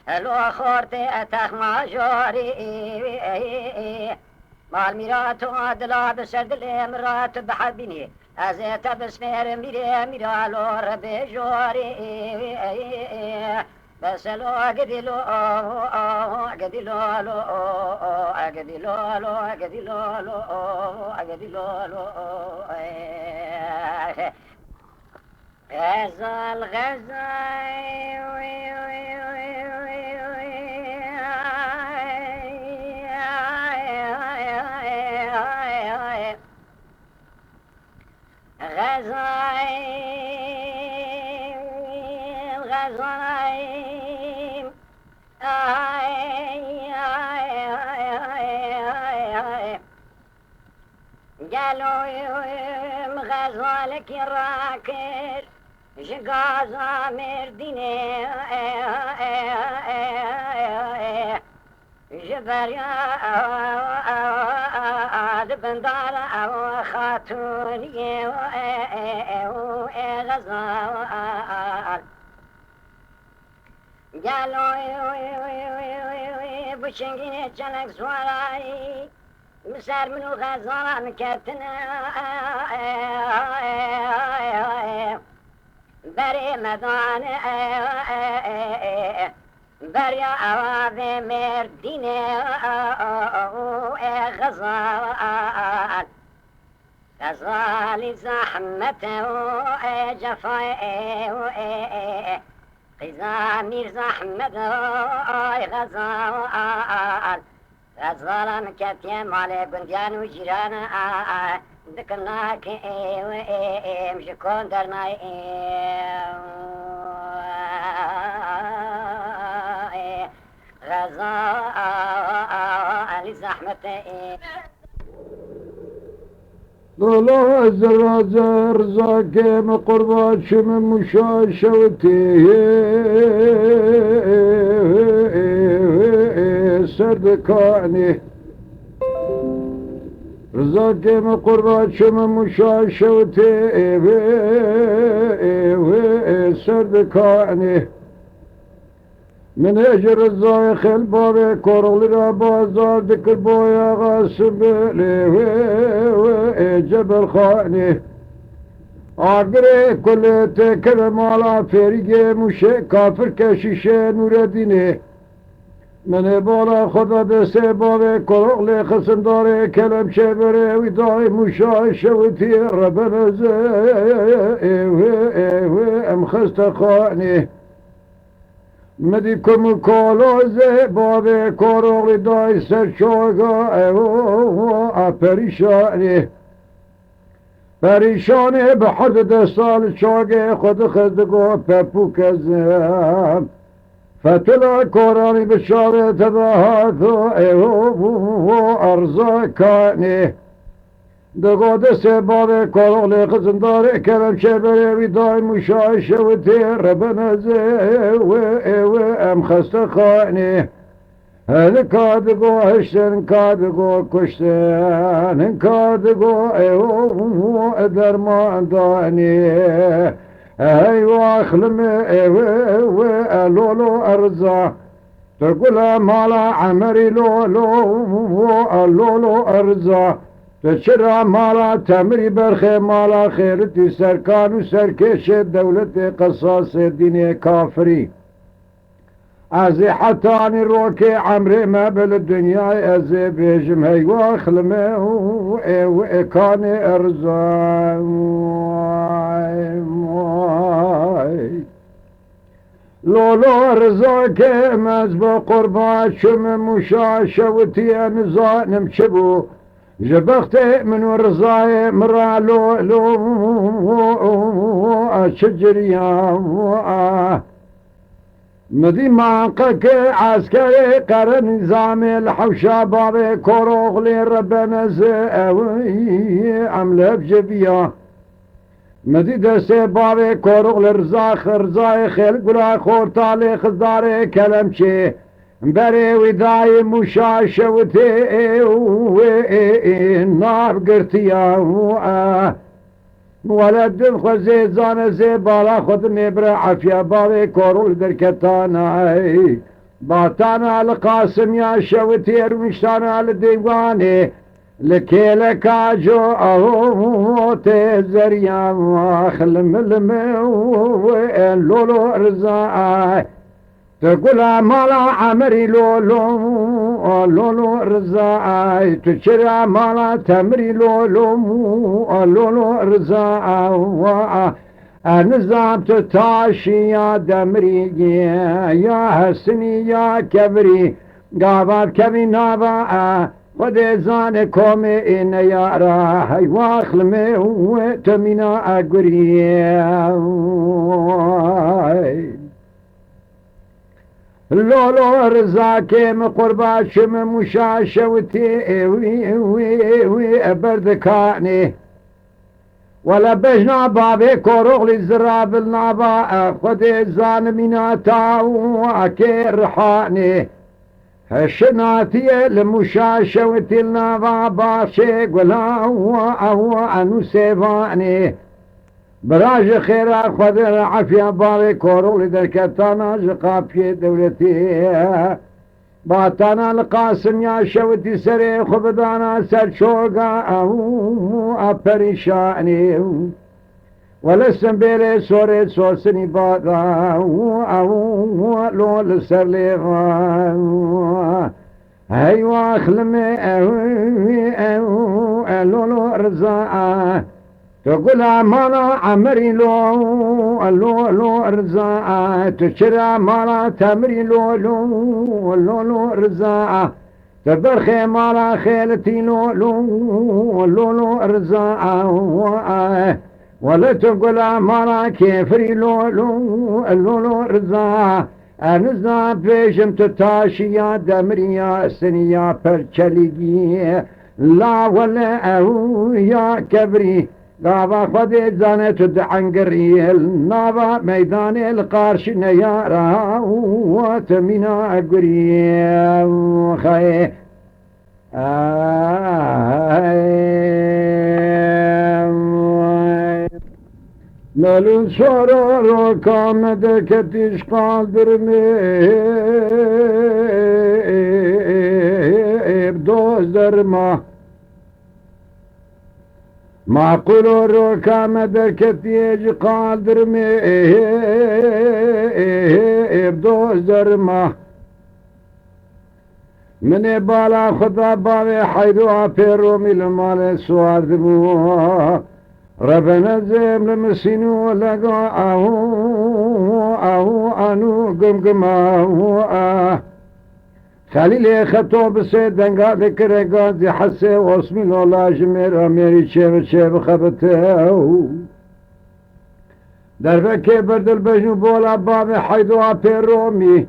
لو خورتي اتخ ماجوري مال ميراتو عدلا بسرد الامرات بحبيني ازيت بسمير ميري ميرالو ربي جوري بس لو قدي لو قدي لو قدي لو قدي لو قدي لو غزال غزال غزايم غزايم قالوا يوم غزالك راكر جغازا مرديني جبريا دبندار او خاتوني غزال قالوا بچنگینه چنک سوارایی بسر منو غزالان کتنا بری مدان بریا آواز مردین غزال غزال زحمت جفای قزامير زحمت غزال غزالان كتيا مالي بنديان وجيران ذكرناك مش كون درنا غزال زحمت لا زر زر زاكم قربات شم مشاشوتي صدقاني رزاكم قربات شم مشاشوتي صدقاني من اجر الزايخ البابي كورغل رابازار ذكر بويا غاسب لي جبل خاني عقري كل تكر مالا فريقي مشي كافر كشيشي نور ديني من بالا خدا دسي بابي كورغل خسن داري كلام شبري ويداي مشاي شوتي ربنا زي ام خست خاني مديكم كولوزي بابي كوروغي داي سرشوغا پريشاني پريشاني بحد دستال شوغي خود خدقو پپو كزم فتلا كوراني بشارة تباهاتو ارزاكاني دقو دسي بابي كوروغلي خزنداري كلام شبري ويداي مشايشة وتير ربنا زي ام خست خاني هذا كادقو هشتن كادقو كشتن كادقو درمان داني ايوا اخلمي لولو ارزا تقول مالا عمري لولو ارزا تشرع مالا تمري برخي مالا خيرتي سركان وسركش دولتي قصاص ديني كافري ازي حتاني روكي عمري ما بالدنيا ازي بيجم هي واخلمي وكاني ارزاي لولو رزاك مزبا قربات شم مشاشة وتيان زانم شبو جبخت من ورزاي مرا لو شجريا مدي معقك عسكري قرى نظام الحوشة بابي كوروغلي ربنا زاوي عمله بجبيا مدي دسي بابي كوروغلي رزاي خيل قرا خورتالي خزاري كلمشي بري وداي مشاشة وتي نار قرتيا ولد خزي زانا زي بالا خد مبرا عفيا بابي كورول دركتانا باتانا القاسم يا شوتير مشتانا الديواني لكيلك عجو اهو تزريا واخلم لولو رزاي تقول مالا عمري لولو رزاي تشرع مالا تمري لولو رزاي النظام تتاشي يا دمري يا حسني يا كبري قابات كبي نابا خد زان كومي إن يا راحي واخلمي وتمينا أقري لولو رزاكي مقربا شم مشاشة وتي بردكاني ولا بجنا بابي كوروغلي زراب النابا خدي زان ميناتا وكي رحاني هشناتي المشاشة وتي النابا باشي قلا هو انو سيفاني براج خيرا خذر عافية باري كورو لدركتانا جقا في دولتي باتانا القاسم يا شوتي سري خبدانا سر شوقا أبريشاني ولسن بيلي سوري سوسني بادا لو لسر لي هيوا خلمي لولو رزاء تقول مالا عمري لو رزاء تشرى مالا تمري لو رزاء تبرخي مالا خيلتي لو رزاء ولا تقول مالا كيفري لو رزاء انزا بيجم تتاشيا دمريا سنيا برچليگي لا ولا يا كبري غابا خدي زانت دعنقري النابا ميدان القارش نيارا وتمينا اقري خي Melun sorar kamede ketiş kaldırmayıp dozlarıma Makul olur kamede ketiş kaldırmayıp dozlarıma Mene bala khuda bave haydu apero milmale suardı bu ربنا زم لمسينو لقا أنو قمقما خليلي خطو بسيدن قاد كرقا زي حسي واسمي لولا جمير أميري شيب خبتو درفكي برد البجنو بولا بابي حيدو أبيرومي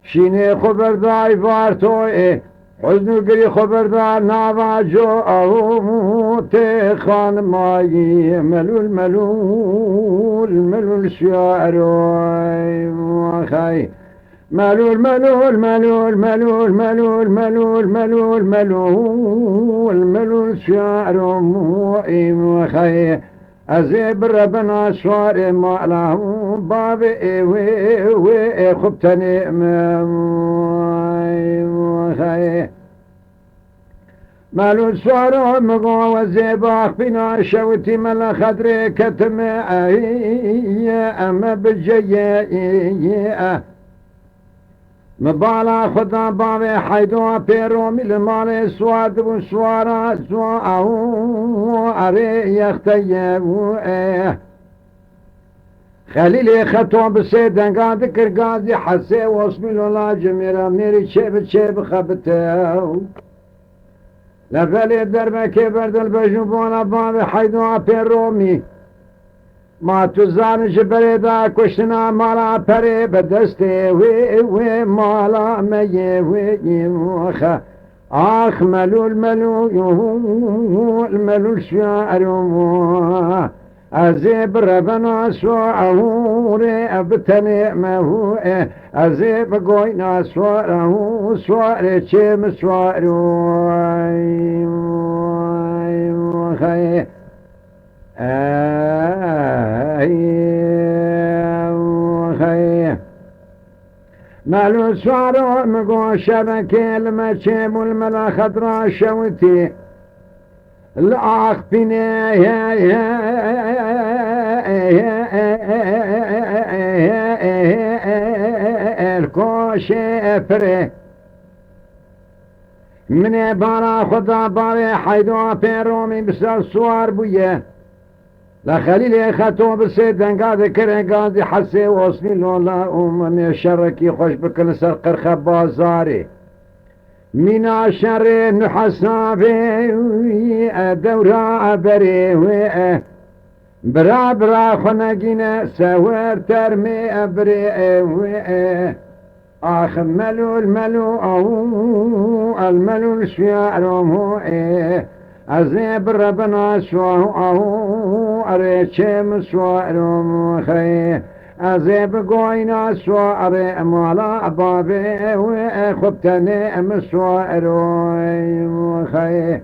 شيني خبر داي فارتوي حزن قري خبر دا نابا جو تخان ماي ملول شعر خاي ملول شعر خاي أزيب ربنا شعر ما له بابي خبتني خاي مالو سوارو مقو وزيباخ بنا شوتي ملا خدري كتم أما بجيه مبالا خدا بابي حيدو بيرو مالي سواد وسوارا سواه أري يختيب خليلي خطو بسيدن قاد كرقازي حسي واسمي لولا جميرا ميري شيب خبتو لفلي دربه كبرد البجنبونا بابي حيدو بيرومي ما تزانش بريدا كشنا مالا بري بدستي وي مالا مي وخا آخ ملول شعر أزيب ربنا سوعوري أبتني مهو أزيب قوينا سواري چم سواري خي مالو سوارو مقو شبكي المچم والملا خضرا شوتي الأخ بني الكوشفري من بارا خدا باري حيدو بيرومي بسر سوار بويه لخليلي خطو بسيدن قاد كرن قاد حسي وصني لولا من شركي خوش بكل سرقر خبازاري من شر نحسابي دورا بري برا خنقنا سوار ترمي أبري آخ الملول شعرهم أزيب ربنا سواه أريشم سوارهم خي أزيب قوينا سواري مالا بابي خبتني مسوارهم خي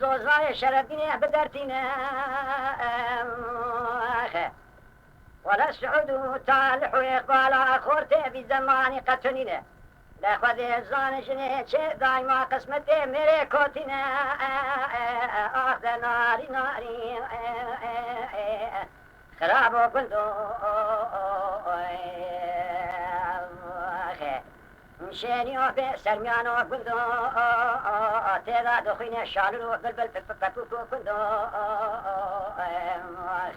زوزای شرفینه بدرتینه ولا السعود تالح ويقبال خورته بزمان قتنينه لا خذ الزانشني دايما قسمتي ميري كوتينا ناري ناري خراب كنتو مشاني وفي سرميان وكنتو تيدا دخين شالو بلبل ببببو كنتو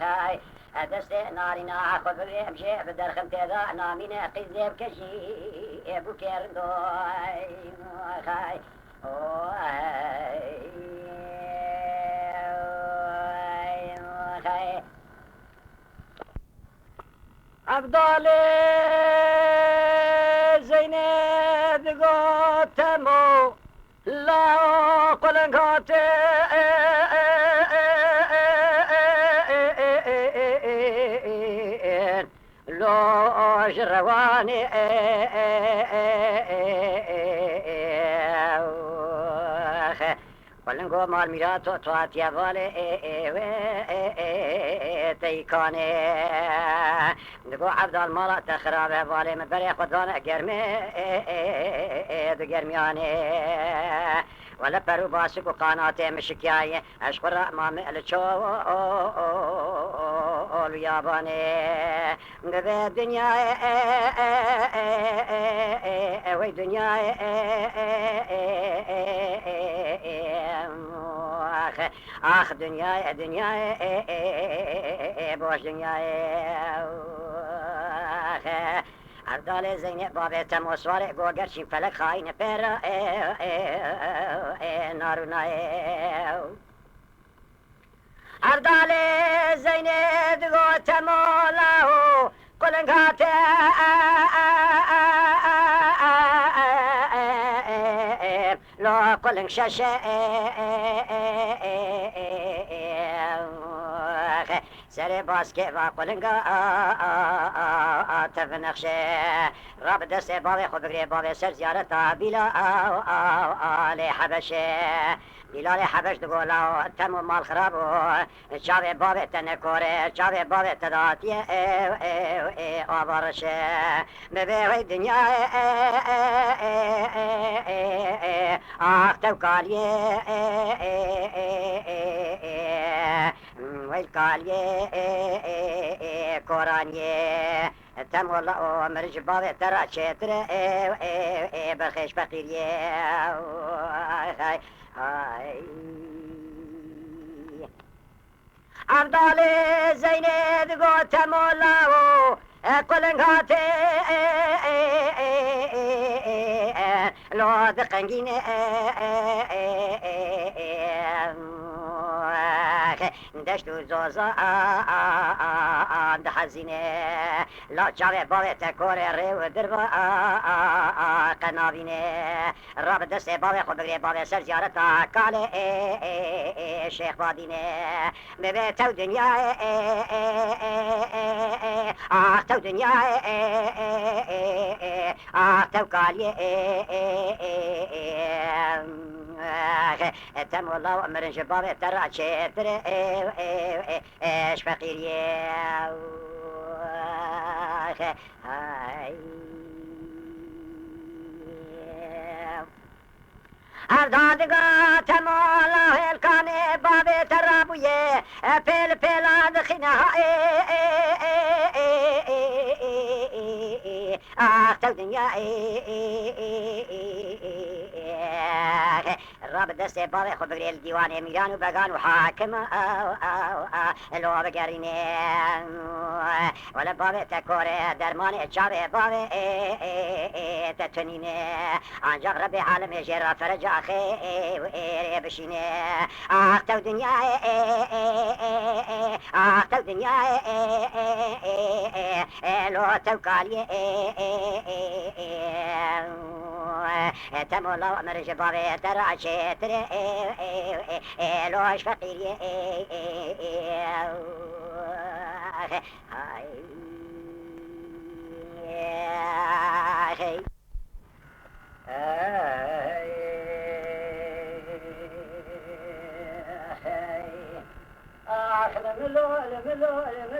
خاي دست نارينا خذ بمشي بدرخم تيدا نامين قيزيب كشي ابو كيرندو خاي أفضل زينب قوتمو لا قلنقات لو جرواني قلنقو مال ميراتو تواتيا بالي تيكاني دقو عبد المالا تخراب بالي من بري خدانا قرمي دقرمياني ولا برو باسك وقاناتي مشكاية أشقر مامي الشوال ياباني دبي الدنيا وي دنيا آخ دنيا دنيا بوش دنيا أفضل زينب بابي تموسوار قوغرشين فلك خاين بير نارنا أفضل زينب قو تموله قلنقات لو قلن شاشة سري باسكي وقلنقا تفنخشي راب دستي بابي خود بگري بابي سر زيارتا بلا آلي حبشي بلال حبش دقولا تمو مال خرابو شاوي بابي تنكوري شاوي بابي تداتي آبارشي ببيوي دنيا توكالي والكالي كوراني تم والله مرج بابي ترى شتر برخيش فقيري أفضل زينب قوت مولاو قلنقات لو دقنقين دشتو زوزا دحزينه لا جاوه باوه تکوره ریو دربا قنابینه راب دسته باوه خود بگره باوه سر زیارتا کاله شیخ بادینه ببه تو دنیا تو دنیا تو کالیه تم والله امرن شباب ترى شتر ايش فقيريه أردادقا تمالا الكاني بابي ترابوية بيل بيلا دخينها تو دنيا راب دسته بابي خود بگري الديوان ميران وبقان وحاكم لو بقريني ولا بابي تكوري درماني جابي بابي تتنيني عنجاق ربي عالم يجرى فرج اخي بشيني تو دنيا تو دنيا لو توكالي تمولا وامر جبابي ترى شتر لوش فقيري ملول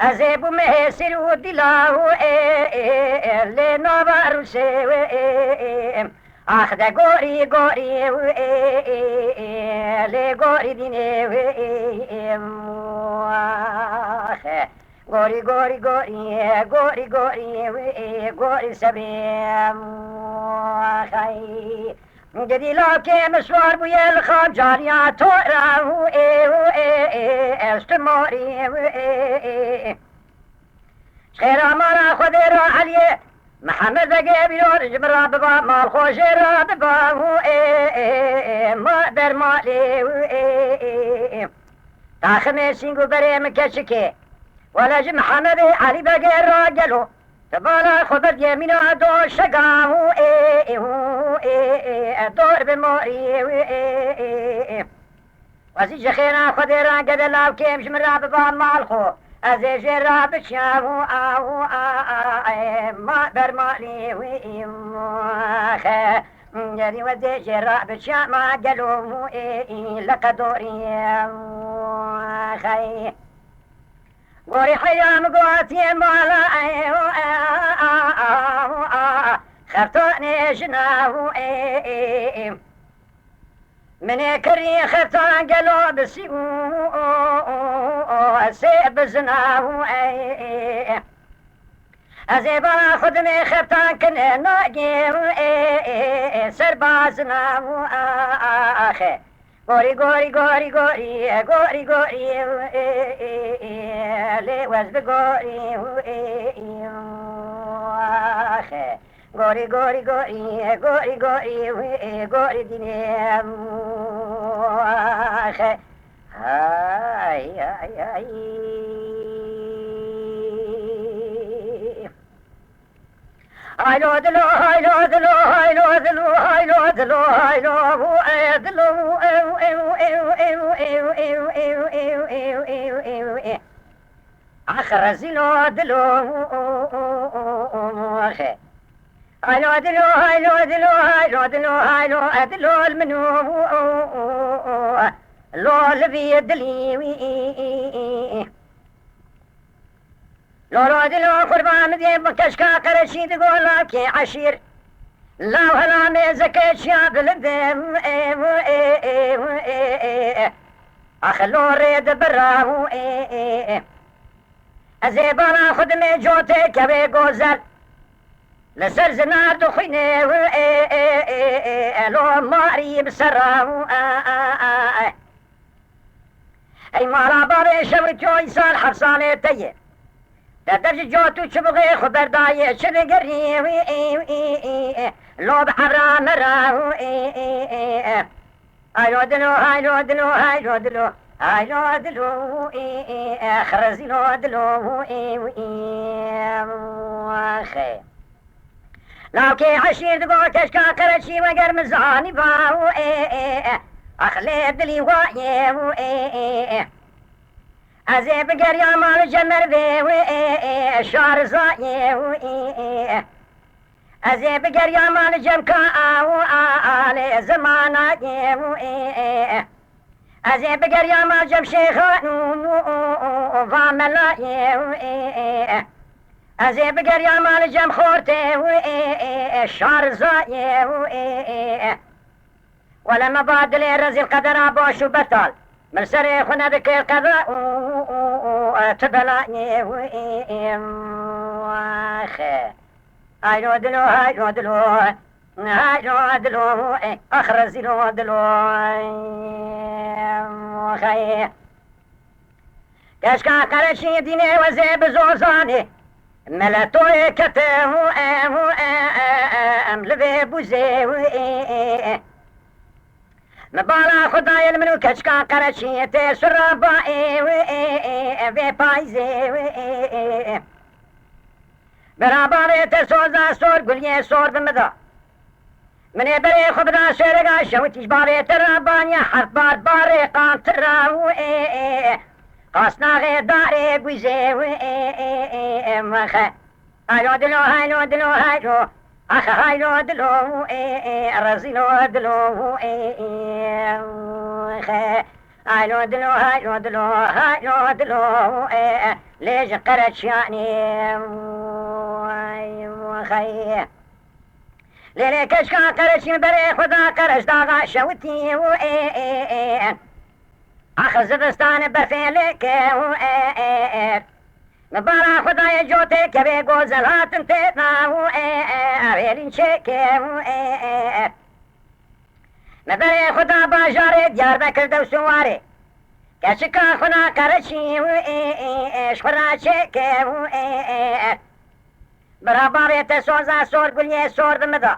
أزيب مهسر ودلاه لنوار سوي أخذ قوري قوري لقوري ديني قوري قوري قوري قوري قوري قوري سبيم خي جدي لكن مشوار بويا الخام جاريا توراه استموري خير امانا خديرا عليه محمد قبيلور جبرا بابا مال خوشيرا بابا ما در مالي تاخمي سينغو بري مكشكي ولا جم محمد علي بقير راجلو تبالا خبر يمينا دو شقاه دور بموري وزيج خيرا خديرا قد الله كيمش من راب بابا مال خو أزيج راب شامو ما برمالي وإمخ جري وزيج راب شاما قلومو لقدوري خي قوري حيام قواتي مالا خرطاني جناه من كري خرطان قلو بسيو سيب زناه أزيبا خدمي خرطان كنه ناقي سربازناه آخي قوري قوري قوري قوري قوري قوري لوز بقوري قوري قوري قوري قوري قوري قوري ديني هاي هاي هاي هاي لو دلو هاي لو دلو هاي لو دلو هاي لو دلو هاي لو دلو آخر زلو دلو هاي لو دلو هاي لو دلو هاي لو دلو هاي لو دلو المنو لو لبي دلي لو دلو قربان مدين كشكا قرشي تقول لك عشير لا هلا ميزك شاب لدم أخلو ريد براه أزيبانا خدمي جوتي كبي قوزل لسر زناد خيني لو ماري بسراه أي مالا بابي شوتو يسال حفصاني تيه تدرج جوتو تبغي خبر داي شرقري لو بحبرا مراه هايلو دلو هايلو دلو هايلو دلو هايلو دلو خرزي لو دلو خي لوكي عشير تقول كشكا قرشي وقر مزاني باو أخلي دلي وايه أزيب قريا مال جمر بي شعر زايه أزيب قريا مال جمكا آل زمانا أزيب قريا مال جم شيخان فاملا أزيب قريا مال جم خورته شعر زايه ولما بعد لي رزي القدر أبوشو بطال من سري خنا بك القضاء تبلعني واخي هايلو دلو هايلو دلو هايلو دلو اخرز لو دلو واخي كشكا قرشي ديني وزيب زوزاني ملتوي كتاه لبي بوزي مبالا خدای المنو کچکا کرچی ته سرابا وی پایزه برابر ته سوزا سور گلیه سور بمدا منی بری خبدا شرگا شوتیش باره ترابانیا حرف بار باره قانتراو قاسنا غیداره گوزه مخه هایلو دلو هایلو دلو هایلو أخ هايلو دلو رزيلو دلو هايلو دلو هايلو دلو هايلو دلو ليش قرت شاني وخي ليلي كشكا قرشين بري خدا قرش داغا شوتي آخر زبستان برفين لك مبارا خدای جوته که به گوزل هاتن تیتنا اویلین چکه مبارا خدا باجاره دیار بکرده و سواره که چکا خدا کرچی شخورا چکه برا بابیت سوزا سور گلیه سور دمدا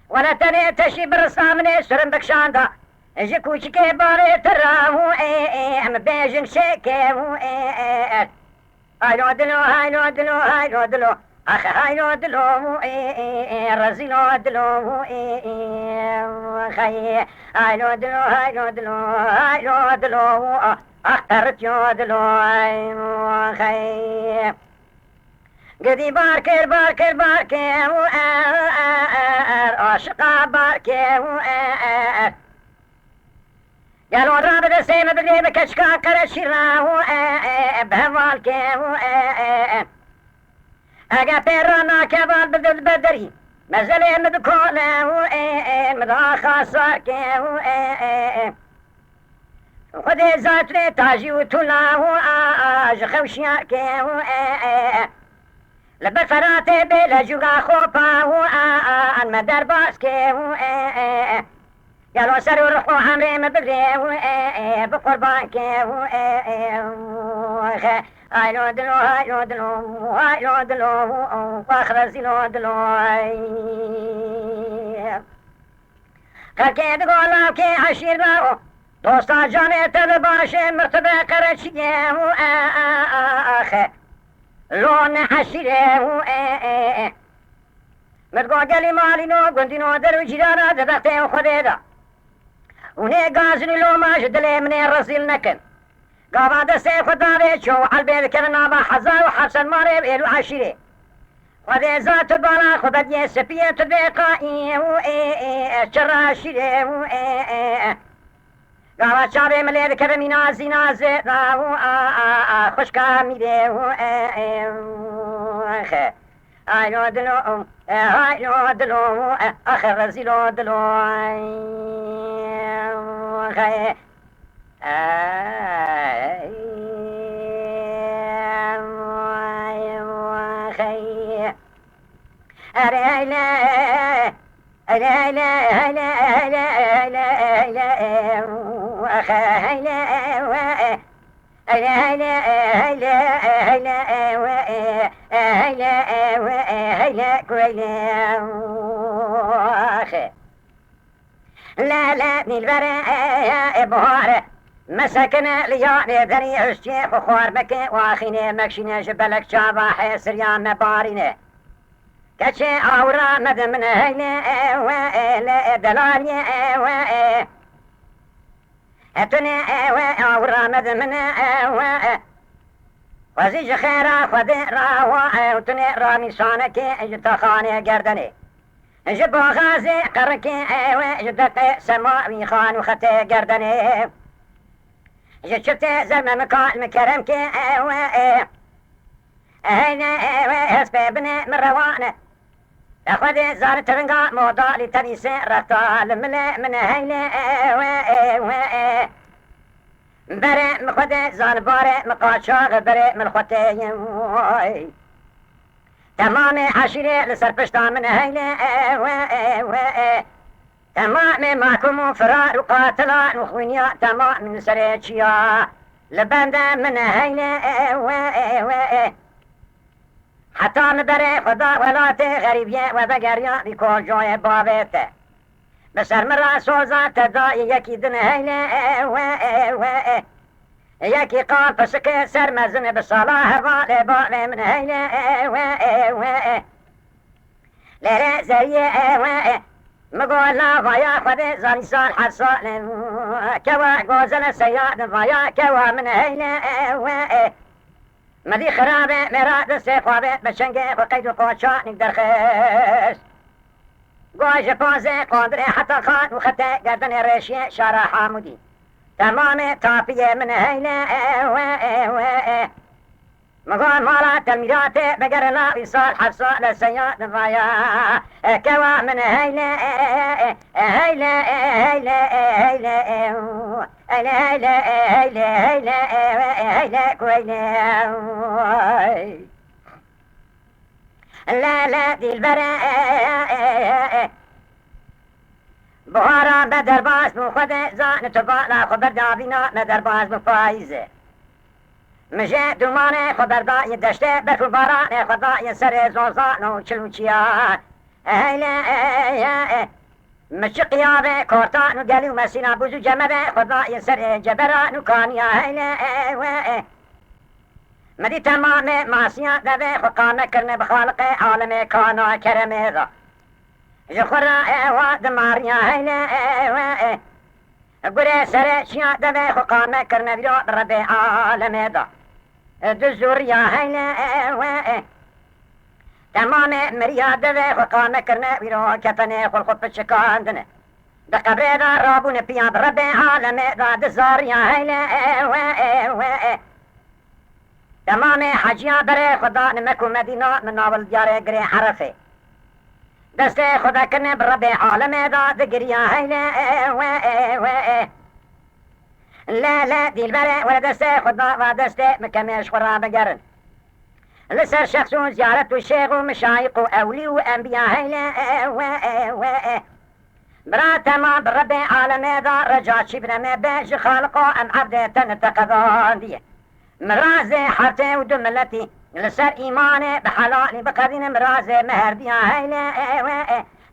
ولا تنه تشی برسامنه سرم بکشاندا اجی کوچکه باره ترامو ام بیجن شکه هايلو دلو هايلو دلو هايلو دلو أخي هايلو دلو رزيلو دلو خي هايلو دلو هايلو دلو هايلو دلو أخترت يو دلو خي قدي باركر باركر باركر عاشقا باركر قالوا رابط السيم بدي بكشكا كرشيرا بهوالك اگا پیرانا كبال بدل بدري مزلي مدكولا مدها خاصاك خدي زاتري تاجي وطولا اج خوشياك لبر فراتي بلا جوغا خوبا عن مدر باسكي قالوا سروا روحوا عمري ما بدري بقربانك هايلو دلو هايلو دلو هايلو دلو واخر زيلو دلو خلكي تقول كي عشير لاو دوستا جاني تلباشي مرتبة قرشية اخي لون حشيرة متقول قالي مالينو قندينو درو جيرانا ددقتي وخديدا وني قازني لو ما جدلي من الرسيل نكن قابا دستي خداري شو عالبيت كرنا با حزا وحبسن ماري بإلو عشيري خدي ذات البالا خدي سبية تبقائي شر عشيري قابا شابي مليد كرمي نازي نازي خشكا ميدي هايلو دلو هايلو دلو آخر زيلو دلو خي خي أريلا أريلا أريلا أريلا أخيلا هلا هلا هلا هلا هلا هلا كويلا لا لا من البراء بهار مسكنا ليالي ذري الشيخ وخوار بك واخينا مكشنا جبلك شاباح سريان مبارينا كشي أورا مدمنا هلا ولا دلالي اتني أورا مدمنا وزيج خيرا خذ راوا وتني رامي شانك اجتخاني قردني جبو غازي قركي جدق سماوي خان وختي قردني جبت زلمة مكان مكرمك هينا هسبابنا من روانه أخذ زار ترنقا موضع لتبيس رطال من هينا بري مخد زال باري مقاشاغ بري من خوتي تمام عشيري لسرپشتان من هيلا تمام معكم فرار وقاتلان وخوينيا تمام من سريتشيا لبندا من هيلا حتى مبري خدا ولاتي غريبية وبقريا بكل جوي بابيته بسر مرا سوزا تدائي يكي دن هيلا يكي قال فسكي سر مزن بصلاح بالي بالي من هيلا ليلة زي مقول لا فيا خذي زاني صال حصال كوا قوزل سياد فيا كوا من هيلا مدي خرابة مراد سيخوابة بشنقي وقيد وقوشا نقدر خيس قوش بوزي قندري حتى خان وخطي قردني ريشي شارع حامودي تمام تافية من هيلة مقال مالا تلميذات بقرنا وصال حفصة لسيات الرايا كوا من هيلة هيلة هيلة هيلة هيلة هيلة هيلة هيلة هيلة كويلة لا لا دي البراء بهارا بدر باس مخد زان تبالا خبر دابینا مدر باز مفایزه مجه دومانه خبر دای دشته برفو بارانه خدای سر زوزان و چلوچیا هیله مچه قیابه کورتان و گلی و مسینا بوزو جمره خدای سر جبران و کانیا هیله مدی تمام معصیان دوه خقامه کرنه بخالق عالم کانا کرمه دا جخورا واد ماریا هیله گره سر چیا دوه خقامه کرنه بیرو رب عالم دا دزوریا هیله تمام مریا دوه خقامه کرنه بیرو کتنه خل خود پچکاندنه ده قبره دا رابون پیاد رب عالم دا دزوریا هیله تمام حجیان بره خدا نمکو مدینه من ناول دیاره گره حرفه دست خدا کنه برب عالم دا دگریا هیله لا لا دیل بره ولا دست خدا و دست مکمش خورا بگرن لسر شخصون زیارت و شیخ و مشایق و اولی و انبیاء هیله برا تمام برب عالم دا رجا چی برمه بیش خالقو ام عبدتن تقضان دیه مراز حتى ودملتي لسر إيماني بحلالي بقدين مراز مهرديا هيلا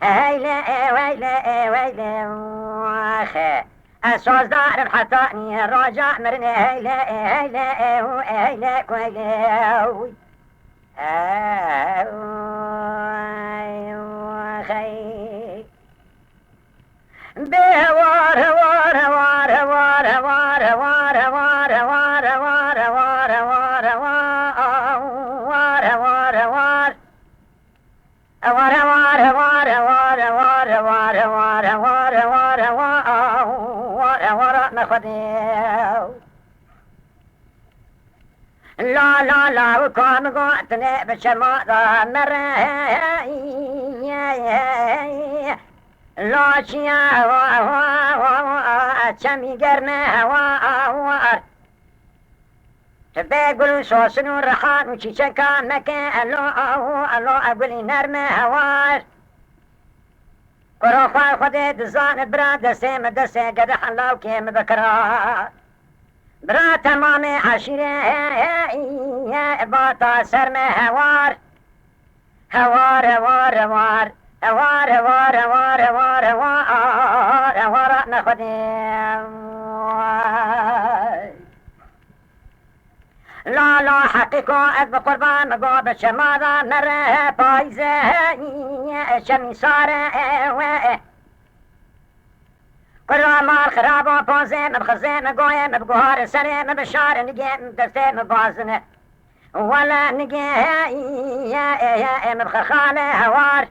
هيلا هيلا هيلا واخي أسواز دار حطاني راجع مرني هيلا هيلا هيلا كويلا واخي بهوار هوار هوار هوار هوار هوار هوار هوار هوار هوار هوار هوار أوار أوار أوار أوار أوار أوار أوار أوار أوار أوار أوار نخديو لا لا لا وكان قاتني بشما مرة لا شيا چمی گرمه هوار بگل سوسن و رخان و چیچکان مکه الو اگلی نرمه هوار قروفای خود دزان برا دسته مدسته گده حلاو که مبکرا برا تمام عشیره باتا سرمه هوار هوار هوار هوار هوار هوار هوار هوار هوار هوار نخدیم لا لا حقیقو از بقربان مگو بشمادا نره پایزه شمی ساره قرآن مال خرابو پوزه مبخزه مگوه مبگوهار سره مبشار نگه مدسته مبازنه ولا نگه مبخخاله هوار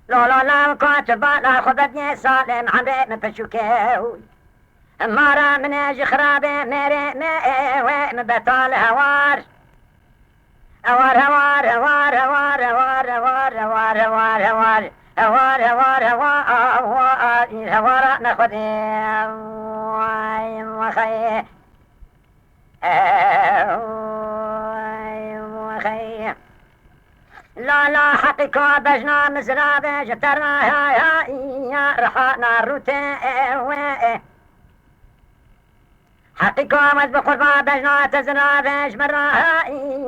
لا لا لا كاتب لا خذتني سالم عمري من بشوكه مارا من اجي خرابه ميري من بطال هوار هوار هوار هوار هوار هوار هوار هوار هوار هوار هوار هوار هوار هوار نخذي وخي وخي لا لا حقيقة بجنا مزرابة جترنا يا رحانا روتي حقيقة مز بقربا بجنا تزرابة جمرا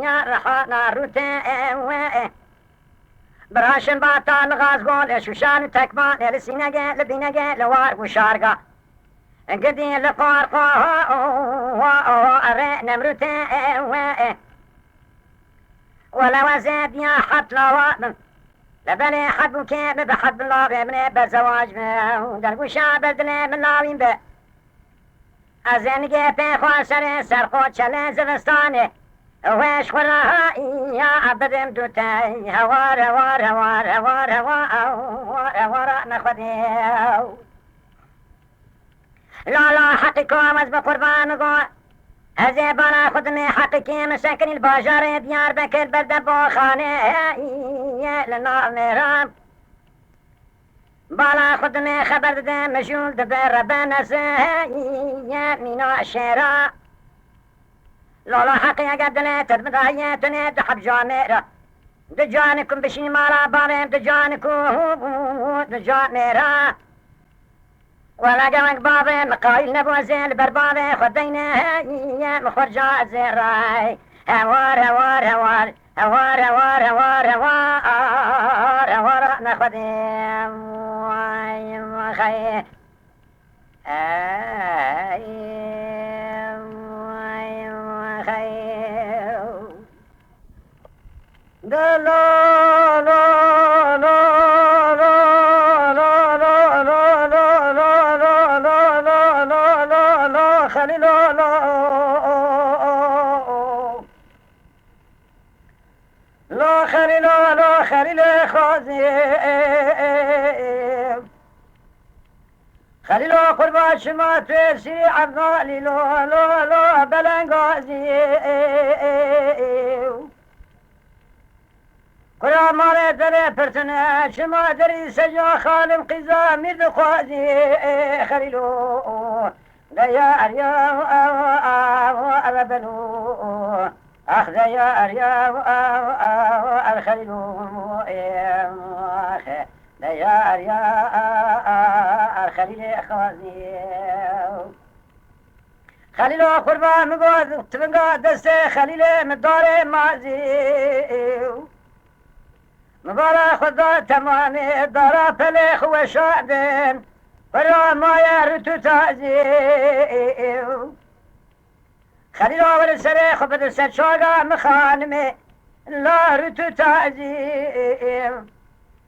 يا رحانا روتي براشن باطال غاز قول شوشان تكبان لسينجة لبينجة لوار وشارقة قدي لقارقة أري نمروتي ولا وزاد يا حد لواد لبني حد بكيب بحد الله بمني بزواج درقو شاب دلي من لاوين به ازنگی پی خواسره سرخود چله زمستانه ویش خوراها یا عبدم دوتای هوار هوار هوار هوار هوار هوار نخودیو لا لا حقیقم از بقربان گو از بالا خودم حقیقی مسکن الباجار دیار بکر برد با خانه لنا میرم بالا خودم خبر داده مشغول دبر بنسه مینا شیرا لالا حقی اگر دلت تدمدهیه تنه دحب جامعه دجانكم بشي مالا بارم دجانكم دجانيرا ولا قمك بابي مقايل نبو زين بربابي خدينا يا مخرجا زراي هوار هوار هوار هوار هوار هوار هوار هوار نخدم واي مخي اي واي مخي لا لا لا لا لا لا لا لا لا لا لا لا لا لا خلي لا لا لا خلي لا لا خلي لا خازي خلي لا قربان شما تسي عبدالي لا لا لا بلنغازي كلا ماري دلي پرتنه شما دری سجا خالم قیزا مید خوازی خلیلو دیا اریا او بنو اخ دیا اریا او الخلیلو دیا اریا الخلیل خوازی خلیلو قربان مگو تبنگا دست خلیل مدار مازی مبارا خدا تمامي دارا فليخ وشادن فرا ما يرتو تازيو خليل اول سريخ بدل سجاقا مخانمي لا رتو تازيو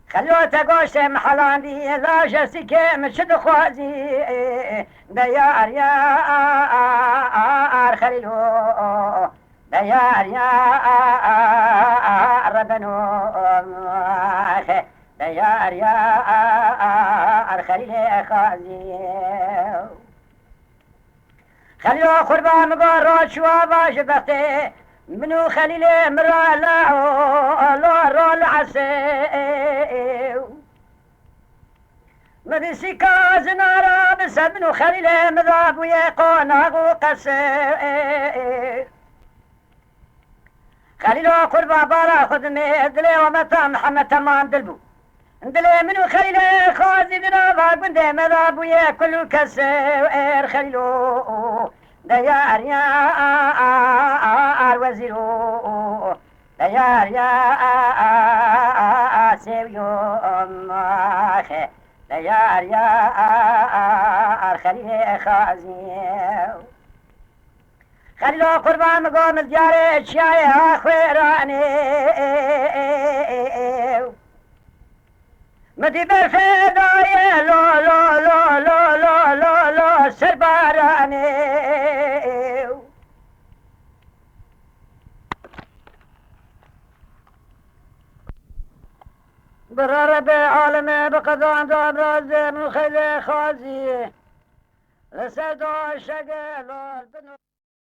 خليل تقوش محلان دي لا جسكي مشد خوازي ديار يا خليلو ديار يا ربنو ديار يا الخليل خازي خليل قربان مقارات شوا باش بختي منو خليل مرا لا رول عسيو مدسي كاز نارا بس منو خليل مذاب ويقونا قسيو خليل قربا بارا خدمي دلي ومتا محمد تمام دلبو دلي منو خليل خازي بنابا قندي مذاب ويا كل كسير خليلو ديار يا الوزيرو ديار يا سيويو ديار يا الخليل خازي خليل قربان مقام الجاري شاي اخويراني مدي بالفداية لو لو لو لو لو لو لو سرباراني برار بعالمي بقضان دام رازي من خيل خازي لسدو شقل